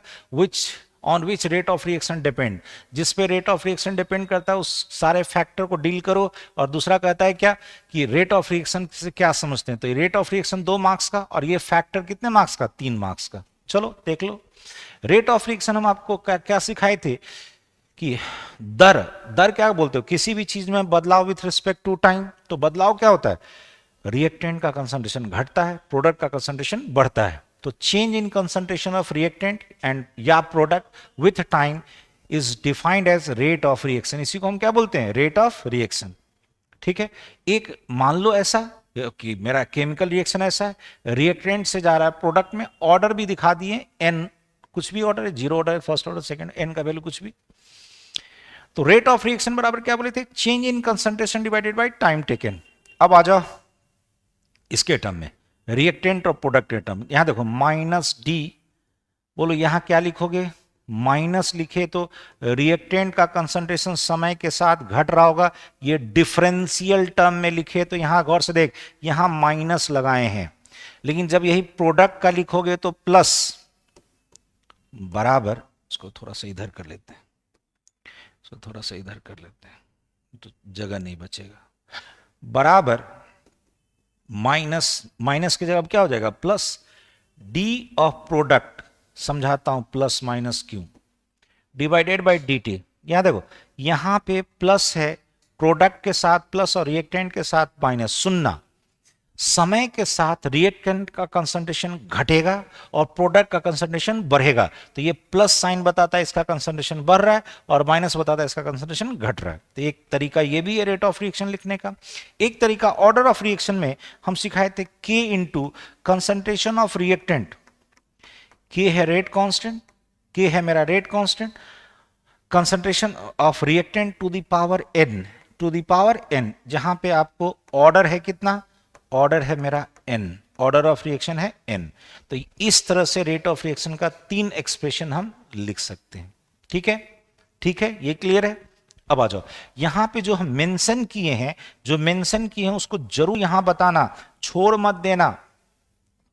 on which rate of reaction depend, जिस पे रेट ऑफ रिएक्शन डिपेंड करता है उस सारे फैक्टर को डील करो। और दूसरा कहता है क्या कि रेट ऑफ रिएक्शन से क्या समझते हैं, तो रेट ऑफ रिएक्शन 2 मार्क्स का और ये फैक्टर कितने मार्क्स का, 3 मार्क्स का। चलो देख लो, रेट ऑफ रिएक्शन हम आपको क्या सिखाए थे कि दर क्या बोलते हो, किसी भी चीज में बदलाव विथ रिस्पेक्ट टू टाइम। तो बदलाव क्या होता है, रिएक्टेंट का कंसंट्रेशन घटता है, प्रोडक्ट का कंसंट्रेशन बढ़ता है। तो change in concentration of reactant and या product with time is defined as rate of reaction. इसी को हम क्या बोलते हैं, रेट ऑफ रिएक्शन। ठीक है, एक मान लो ऐसा कि मेरा केमिकल रिएक्शन ऐसा है, रिएक्टेंट से जा रहा है प्रोडक्ट में, ऑर्डर भी दिखा दिए, एन कुछ भी ऑर्डर है, 0 ऑर्डर है, फर्स्ट ऑर्डर, सेकंड, एन का वैल्यू कुछ भी। तो रेट ऑफ रिएक्शन बराबर क्या बोले थे, change in concentration divided by time taken. अब आ जाओ इसके टर्म में, रिएक्टेंट और प्रोडक्ट के टर्म। यहां देखो -d, बोलो यहां क्या लिखोगे, माइनस लिखे तो रिएक्टेंट का कंसंट्रेशन समय के साथ घट रहा होगा। ये डिफरेंशियल टर्म में लिखे तो यहां गौर से देख, यहां माइनस लगाए हैं, लेकिन जब यही प्रोडक्ट का लिखोगे तो प्लस बराबर, इसको थोड़ा सा इधर कर लेते हैं, तो जगह नहीं बचेगा, बराबर माइनस की जगह क्या हो जाएगा, प्लस डी ऑफ प्रोडक्ट, समझाता हूं प्लस माइनस क्यों, डिवाइडेड बाय dt। यहां देखो यहां पे प्लस है, प्रोडक्ट के साथ प्लस और रिएक्टेंट के साथ माइनस। सुनना, समय के साथ रिएक्टेंट का कंसंट्रेशन घटेगा और प्रोडक्ट का कंसंट्रेशन बढ़ेगा। तो ये प्लस साइन बताता है इसका कंसंट्रेशन बढ़ रहा है और माइनस बताता है इसका कंसंट्रेशन घट रहा है। तो एक तरीका ये भी है रेट ऑफ रिएक्शन लिखने का। एक तरीका ऑर्डर ऑफ रिएक्शन में हम सिखाए थे K into concentration of reactant. K है रेट कांस्टेंट, K है मेरा rate constant, concentration of reactant to the power n, जहां पे आपको ऑर्डर है कितना, ऑर्डर है मेरा n, ऑर्डर ऑफ रिएक्शन है n। तो इस तरह से रेट ऑफ रिएक्शन का 3 एक्सप्रेशन हम लिख सकते हैं। ठीक है, ये क्लियर है। अब आ जाओ, यहां पे जो हम मेंशन किए हैं उसको जरूर यहां बताना, छोड़ मत देना।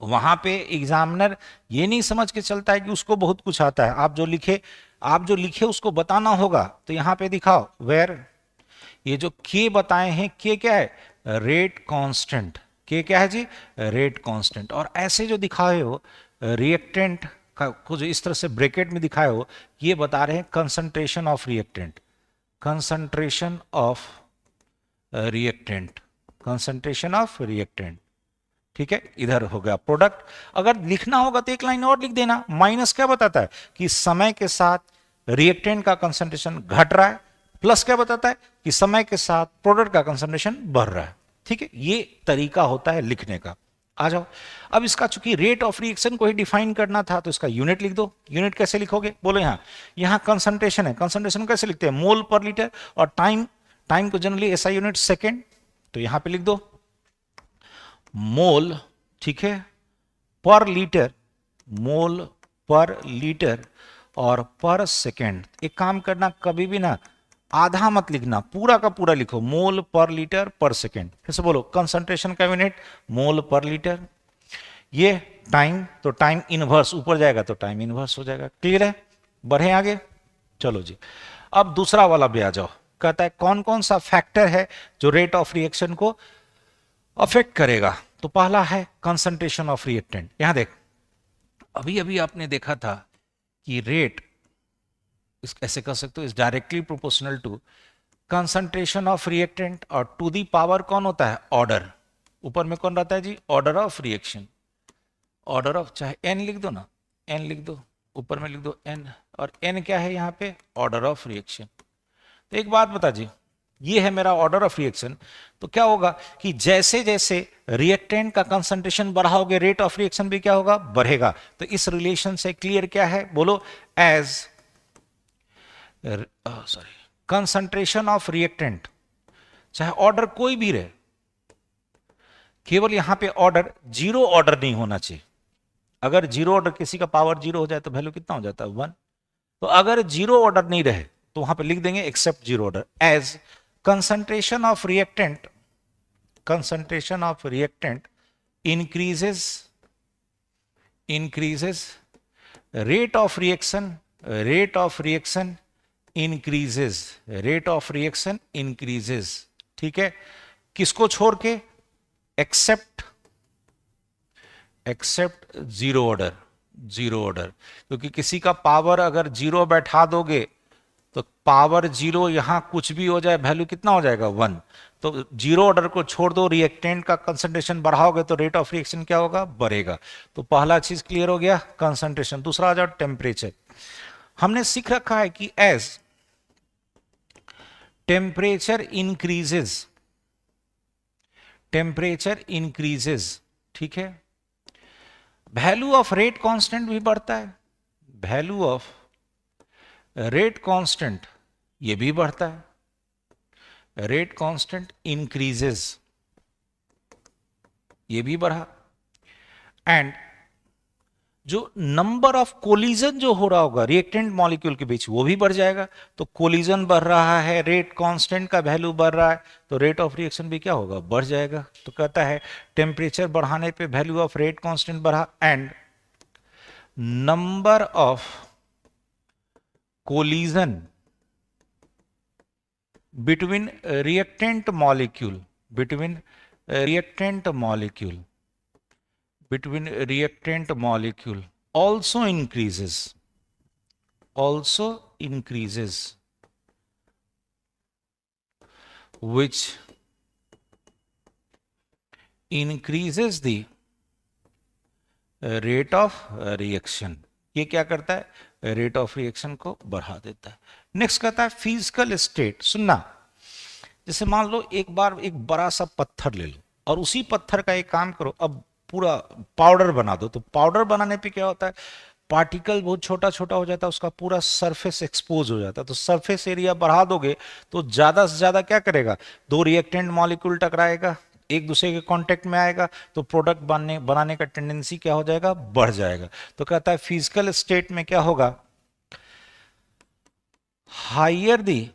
वहां पे एग्जामिनर ये नहीं समझ के चलता है कि उसको बहुत कुछ आता है। आप जो लिखे उसको बताना होगा। तो यहां पे दिखाओ, वेयर ये जो K बताए हैं, K क्या है, रेट कांस्टेंट। K क्या है जी, रेट कांस्टेंट। और ऐसे जो दिखाए हो रिएक्टेंट का कुछ इस तरह से ब्रैकेट में दिखाए हो, ये बता रहे हैं concentration of reactant, concentration of reactant. ठीक है, इधर हो गया प्रोडक्ट। अगर लिखना होगा तो एक लाइन और लिख देना। माइनस क्या बताता है कि समय के साथ रिएक्टेंट का कंसंट्रेशन घट रहा है, प्लस क्या बताता है कि समय के साथ प्रोडक्ट का कंसंट्रेशन बढ़ रहा है। ठीक है, ये तरीका होता है लिखने का। आ जाओ, अब इसका चूंकि रेट ऑफ रिएक्शन को ही डिफाइन करना था तो इसका यूनिट लिख दो। यूनिट कैसे लिखोगे, बोलो यहां कंसंट्रेशन है, कंसंट्रेशन कैसे लिखते हैं, मोल पर लीटर, और टाइम टाइम को जनरली एसआई यूनिट सेकेंड, तो यहां पे लिख दो मोल, ठीक है, पर लीटर, मोल पर लीटर और पर सेकेंड। एक काम करना, कभी भी ना आधा मत लिखना, पूरा का पूरा लिखो, मोल पर लीटर पर सेकेंड। फिर से बोलो, कंसंट्रेशन का यूनिट मोल पर लीटर। ये टाइम, तो टाइम इनवर्स, ऊपर जाएगा तो टाइम इनवर्स हो जाएगा। क्लियर है? बढ़े आगे, चलो जी। अब दूसरा वाला भी आ जाओ। कहता है कौन कौन सा फैक्टर है जो रेट ऑफ रिएक्शन को अफेक्ट करेगा। तो पहला है कंसंट्रेशन ऑफ रिएक्टेंट। यहां देख, अभी अभी आपने देखा था कि रेट, ऐसे कर सकते हो, is directly proportional to concentration of reactant, और टू दी पावर कौन होता है? ऑर्डर। ऊपर में कौन रहता है जी? Order of reaction. Order of, चाहे एन लिख दो ना, एन लिख दो, ऊपर में लिख दो एन, और एन क्या है यहाँ पे? Order of reaction. तो एक बात बता जी, ये है मेरा ऑर्डर ऑफ रिएक्शन, तो क्या होगा कि जैसे जैसे रिएक्टेंट का कंसंट्रेशन बढ़ाओगे, रेट ऑफ रिएक्शन भी क्या होगा? बढ़ेगा। तो इस रिलेशन से क्लियर क्या है? बोलो, एज कंसंट्रेशन ऑफ रिएक्टेंट, चाहे ऑर्डर कोई भी रहे, केवल यहां पे ऑर्डर जीरो ऑर्डर नहीं होना चाहिए। अगर जीरो ऑर्डर, किसी का पावर जीरो हो जाए तो वैल्यू कितना हो जाता है? 1। तो अगर जीरो ऑर्डर नहीं रहे तो वहां पे लिख देंगे except zero order, as concentration of reactant, concentration of reactant increases, increases, rate of reaction, rate of reaction increases, rate of reaction increases. ठीक है, किसको छोड़ के? Except, except zero order, zero order. क्योंकि किसी का पावर अगर जीरो बैठा दोगे तो पावर जीरो, यहां कुछ भी हो जाए वैल्यू कितना हो जाएगा? 1। तो जीरो ऑर्डर को छोड़ दो, रिएक्टेंट का कंसंट्रेशन बढ़ाओगे तो रेट ऑफ रिएक्शन क्या होगा? बढ़ेगा। तो पहला चीज क्लियर हो गया, कंसंट्रेशन। दूसरा आ जाओ टेम्परेचर। हमने सीख रखा है कि as temperature increases, temperature increases, ठीक है, वैल्यू ऑफ रेट कांस्टेंट भी बढ़ता है, वैल्यू ऑफ रेट कांस्टेंट ये भी बढ़ता है, रेट कांस्टेंट इंक्रीजेस, ये भी बढ़ा। एंड जो नंबर ऑफ कोलिजन जो हो रहा होगा रिएक्टेंट मॉलिक्यूल के बीच, वो भी बढ़ जाएगा। तो कोलिजन बढ़ रहा है, रेट कांस्टेंट का वैल्यू बढ़ रहा है, तो रेट ऑफ रिएक्शन भी क्या होगा? बढ़ जाएगा। तो कहता है टेम्परेचर बढ़ाने पे वैल्यू ऑफ रेट कांस्टेंट बढ़ा, and number of collision between reactant molecule, between reactant molecule, between reactant molecule also increases, also increases, which increases the rate of reaction। ये क्या करता है? रेट ऑफ रिएक्शन को बढ़ा देता है। नेक्स्ट कहता है फिजिकल स्टेट। सुनना, जैसे मान लो एक बार एक बड़ा सा पत्थर ले लो और उसी पत्थर का एक काम करो, अब पूरा पाउडर बना दो। तो पाउडर बनाने पे क्या होता है? पार्टिकल बहुत छोटा छोटा हो जाता है, उसका पूरा सरफेस एक्सपोज हो जाता है। तो सरफेस एरिया बढ़ा दोगे तो ज्यादा से ज्यादा क्या करेगा? दो रिएक्टेंट मॉलिक्यूल टकराएगा, एक दूसरे के कांटेक्ट में आएगा, तो प्रोडक्ट बनाने का टेंडेंसी क्या हो जाएगा? बढ़ जाएगा। तो कहता है फिजिकल स्टेट में क्या होगा? Higher the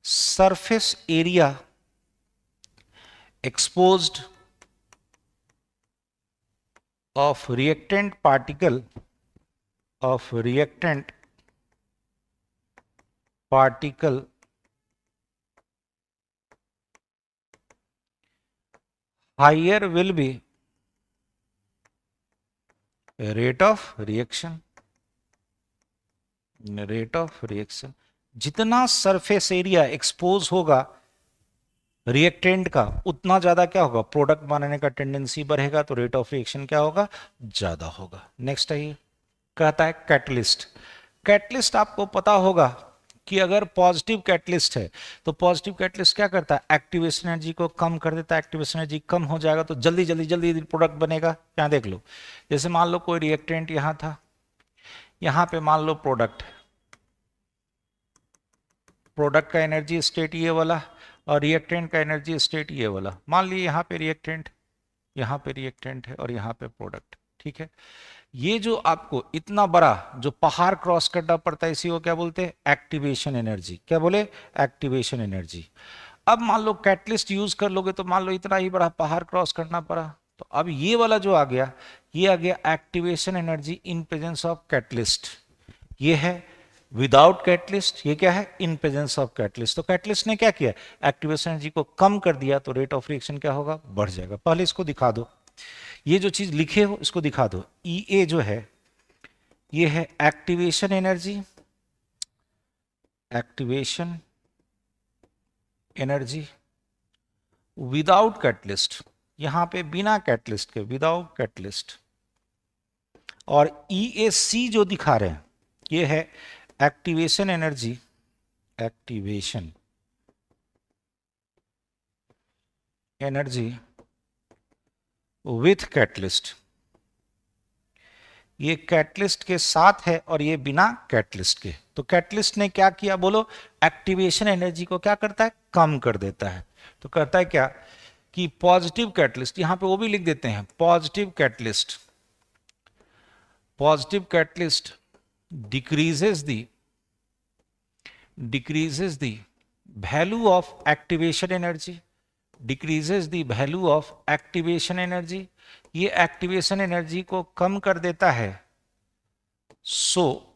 surface area exposed of reactant particle, of reactant particle higher will be rate of reaction, rate of reaction। जितना सरफेस एरिया एक्सपोज होगा रिएक्टेंट का, उतना ज्यादा क्या होगा? प्रोडक्ट बनाने का टेंडेंसी बढ़ेगा, तो रेट ऑफ रिएक्शन क्या होगा? ज्यादा होगा। नेक्स्ट है, कहता है कैटलिस्ट। कैटलिस्ट आपको पता होगा कि अगर पॉजिटिव कैटलिस्ट है तो पॉजिटिव कैटलिस्ट क्या करता है? एक्टिवेशन एनर्जी को कम कर देता है। एक्टिवेशन एनर्जी कम हो जाएगा तो जल्दी जल्दी जल्दी प्रोडक्ट बनेगा। यहां देख लो, जैसे मान लो कोई रिएक्टेंट यहां था, यहां पे मान लो प्रोडक्ट, प्रोडक्ट का एनर्जी स्टेट ये वाला और रिएक्टेंट का एनर्जी स्टेट ये वाला। मान लीजिए यहाँ पे रिएक्टेंट, यहाँ पे रिएक्टेंट है और यहाँ पे प्रोडक्ट, ठीक है। ये जो आपको इतना बड़ा जो पहाड़ क्रॉस करना पड़ता है, इसी को क्या बोलते हैं, एक्टिवेशन एनर्जी। क्या बोले, एक्टिवेशन एनर्जी। अब मान लो कैटलिस्ट यूज कर लोगे तो मान लो इतना ही बड़ा पहाड़ क्रॉस करना पड़ा, तो अब ये वाला जो आ गया, ये आ गया activation energy in presence of catalyst. ये है विदाउट कैटलिस्ट, ये क्या है, इन प्रेजेंस ऑफ कैटलिस्ट। तो कैटलिस्ट ने क्या किया, एक्टिवेशन एनर्जी को कम कर दिया, तो रेट ऑफ रिएक्शन क्या होगा, बढ़ जाएगा। पहले इसको दिखा दो, ये जो चीज लिखे हो इसको दिखा दो। ई जो है ये है activation energy, activation energy without catalyst, यहां पे बिना कैटलिस्ट के, विदाउट कैटलिस्ट। और EAC जो दिखा रहे हैं ये है activation energy, activation energy with catalyst. ये कैटलिस्ट के साथ है और ये बिना कैटलिस्ट के। तो कैटलिस्ट ने क्या किया बोलो, एक्टिवेशन एनर्जी को क्या करता है, कम कर देता है। तो करता है क्या कि पॉजिटिव कैटलिस्ट, यहां पे वो भी लिख देते हैं positive catalyst, positive catalyst decreases the value of activation energy, decreases the value of activation energy। ये एक्टिवेशन एनर्जी को कम कर देता है। So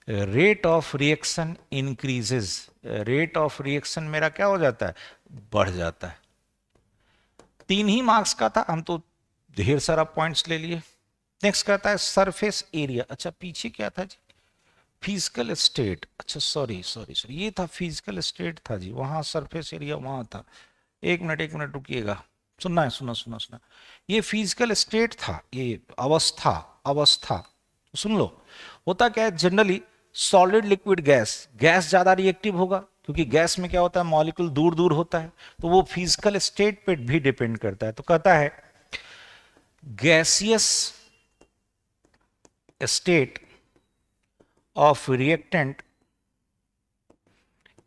rate of reaction increases, rate of reaction मेरा क्या हो जाता है, बढ़ जाता है। 3 ही मार्क्स का था, हम तो ढेर सारा पॉइंट्स ले लिए। नेक्स्ट कहता है सरफेस एरिया। अच्छा पीछे क्या था जी, फिजिकल स्टेट। अच्छा सॉरी, ये था फिजिकल स्टेट था जी, वहां सरफेस एरिया वहां था। एक मिनट रुकिएगा, सुनना है, सुना। ये फिजिकल स्टेट था, ये अवस्था सुन लो। होता क्या है जनरली, सॉलिड लिक्विड गैस ज्यादा रिएक्टिव होगा, क्योंकि गैस में क्या होता है, मॉलिक्यूल दूर दूर होता है, तो वो फिजिकल स्टेट पे भी डिपेंड करता है। तो कहता है gaseous state of reactant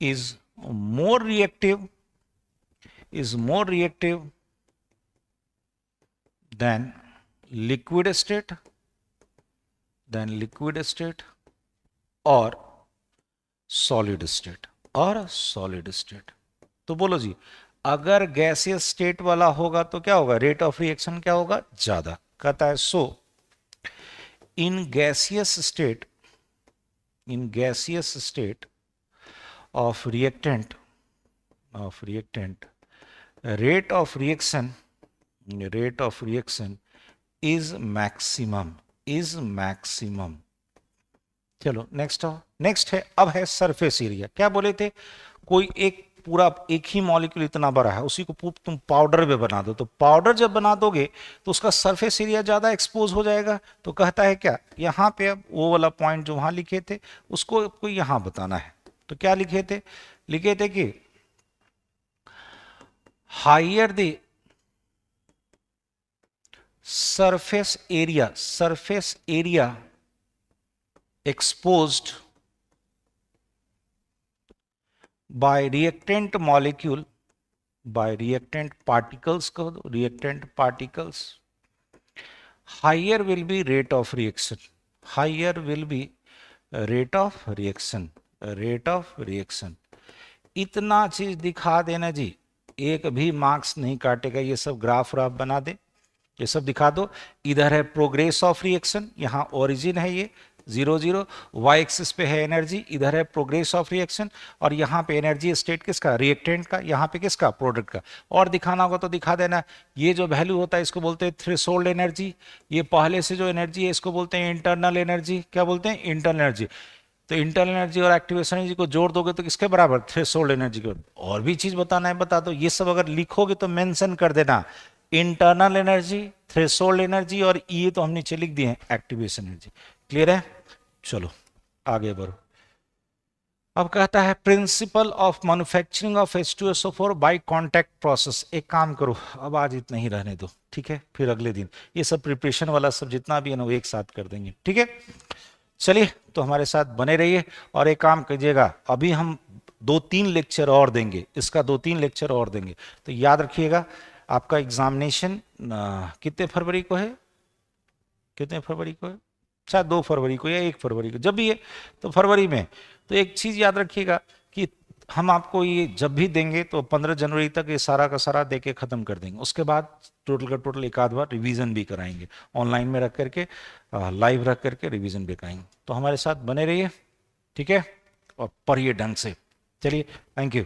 is more reactive than liquid state, or solid state। तो बोलो जी, अगर गैसियस स्टेट वाला होगा तो क्या होगा, रेट ऑफ रिएक्शन क्या होगा, ज्यादा। कहता है सो in gaseous state of reactant rate of reaction is maximum। चलो नेक्स्ट है, अब है सरफेस एरिया। क्या बोले थे, कोई एक ही मॉलिक्यूल इतना बड़ा है, उसी को तुम पाउडर में बना दो, तो पाउडर जब बना दोगे तो उसका सरफेस एरिया ज्यादा एक्सपोज हो जाएगा। तो कहता है क्या, यहां पे अब वो वाला पॉइंट जो वहां लिखे थे उसको आपको यहां बताना है। तो क्या लिखे थे कि higher the surface area exposed by reactant molecule, by reactant particles, higher will be rate of reaction, rate of reaction। इतना चीज दिखा देना जी, एक भी मार्क्स नहीं काटेगा। ये सब ग्राफ बना दे, ये सब दिखा दो। इधर है प्रोग्रेस ऑफ रिएक्शन, यहां ओरिजिन है ये 0 वाई एक्सिस पे है एनर्जी, इधर है प्रोग्रेस ऑफ रिएक्शन, और यहाँ पे एनर्जी स्टेट किसका, रिएक्टेंट का, यहाँ पे किसका, प्रोडक्ट का। और दिखाना होगा तो दिखा देना। ये जो वैल्यू होता है इसको बोलते हैं थ्रेशोल्ड एनर्जी। ये पहले से जो एनर्जी है इसको बोलते हैं इंटरनल एनर्जी। क्या बोलते हैं, इंटरनल एनर्जी। तो इंटरनल एनर्जी और एक्टिवेशन एनर्जी को जोड़ दोगे तो किसके बराबर, थ्रेशोल्ड एनर्जी के। और भी चीज बताना है बता दो। ये सब अगर लिखोगे तो मेंशन कर देना, इंटरनल एनर्जी, थ्रेशोल्ड एनर्जी, और ये तो हम नीचे लिख दिए हैं एक्टिवेशन एनर्जी। क्लियर है, चलो आगे बढ़ो। अब कहता है principle of manufacturing of H2SO4 by contact process. एक काम करो, अब आज इतना ही रहने दो, ठीक है, फिर अगले दिन ये सब प्रिपरेशन वाला सब जितना भी है ना वो एक साथ कर देंगे, ठीक है। चलिए, तो हमारे साथ बने रहिए और एक काम कीजिएगा, अभी हम 2-3 लेक्चर और देंगे, इसका 2-3 लेक्चर और देंगे। तो याद रखिएगा, आपका एग्जामिनेशन कितने फरवरी को है, कितने फरवरी को है, शायद 2 फरवरी को या 1 फरवरी को, जब भी है तो फरवरी में। तो एक चीज याद रखिएगा कि हम आपको ये जब भी देंगे तो 15 जनवरी तक ये सारा का सारा दे के खत्म कर देंगे। उसके बाद टोटल का टोटल एक आध बार रिवीजन भी कराएंगे, ऑनलाइन में रख करके, लाइव रख करके रिवीजन भी कराएंगे। तो हमारे साथ बने रहिए, ठीक है, और पढ़िए ढंग से। चलिए, थैंक यू।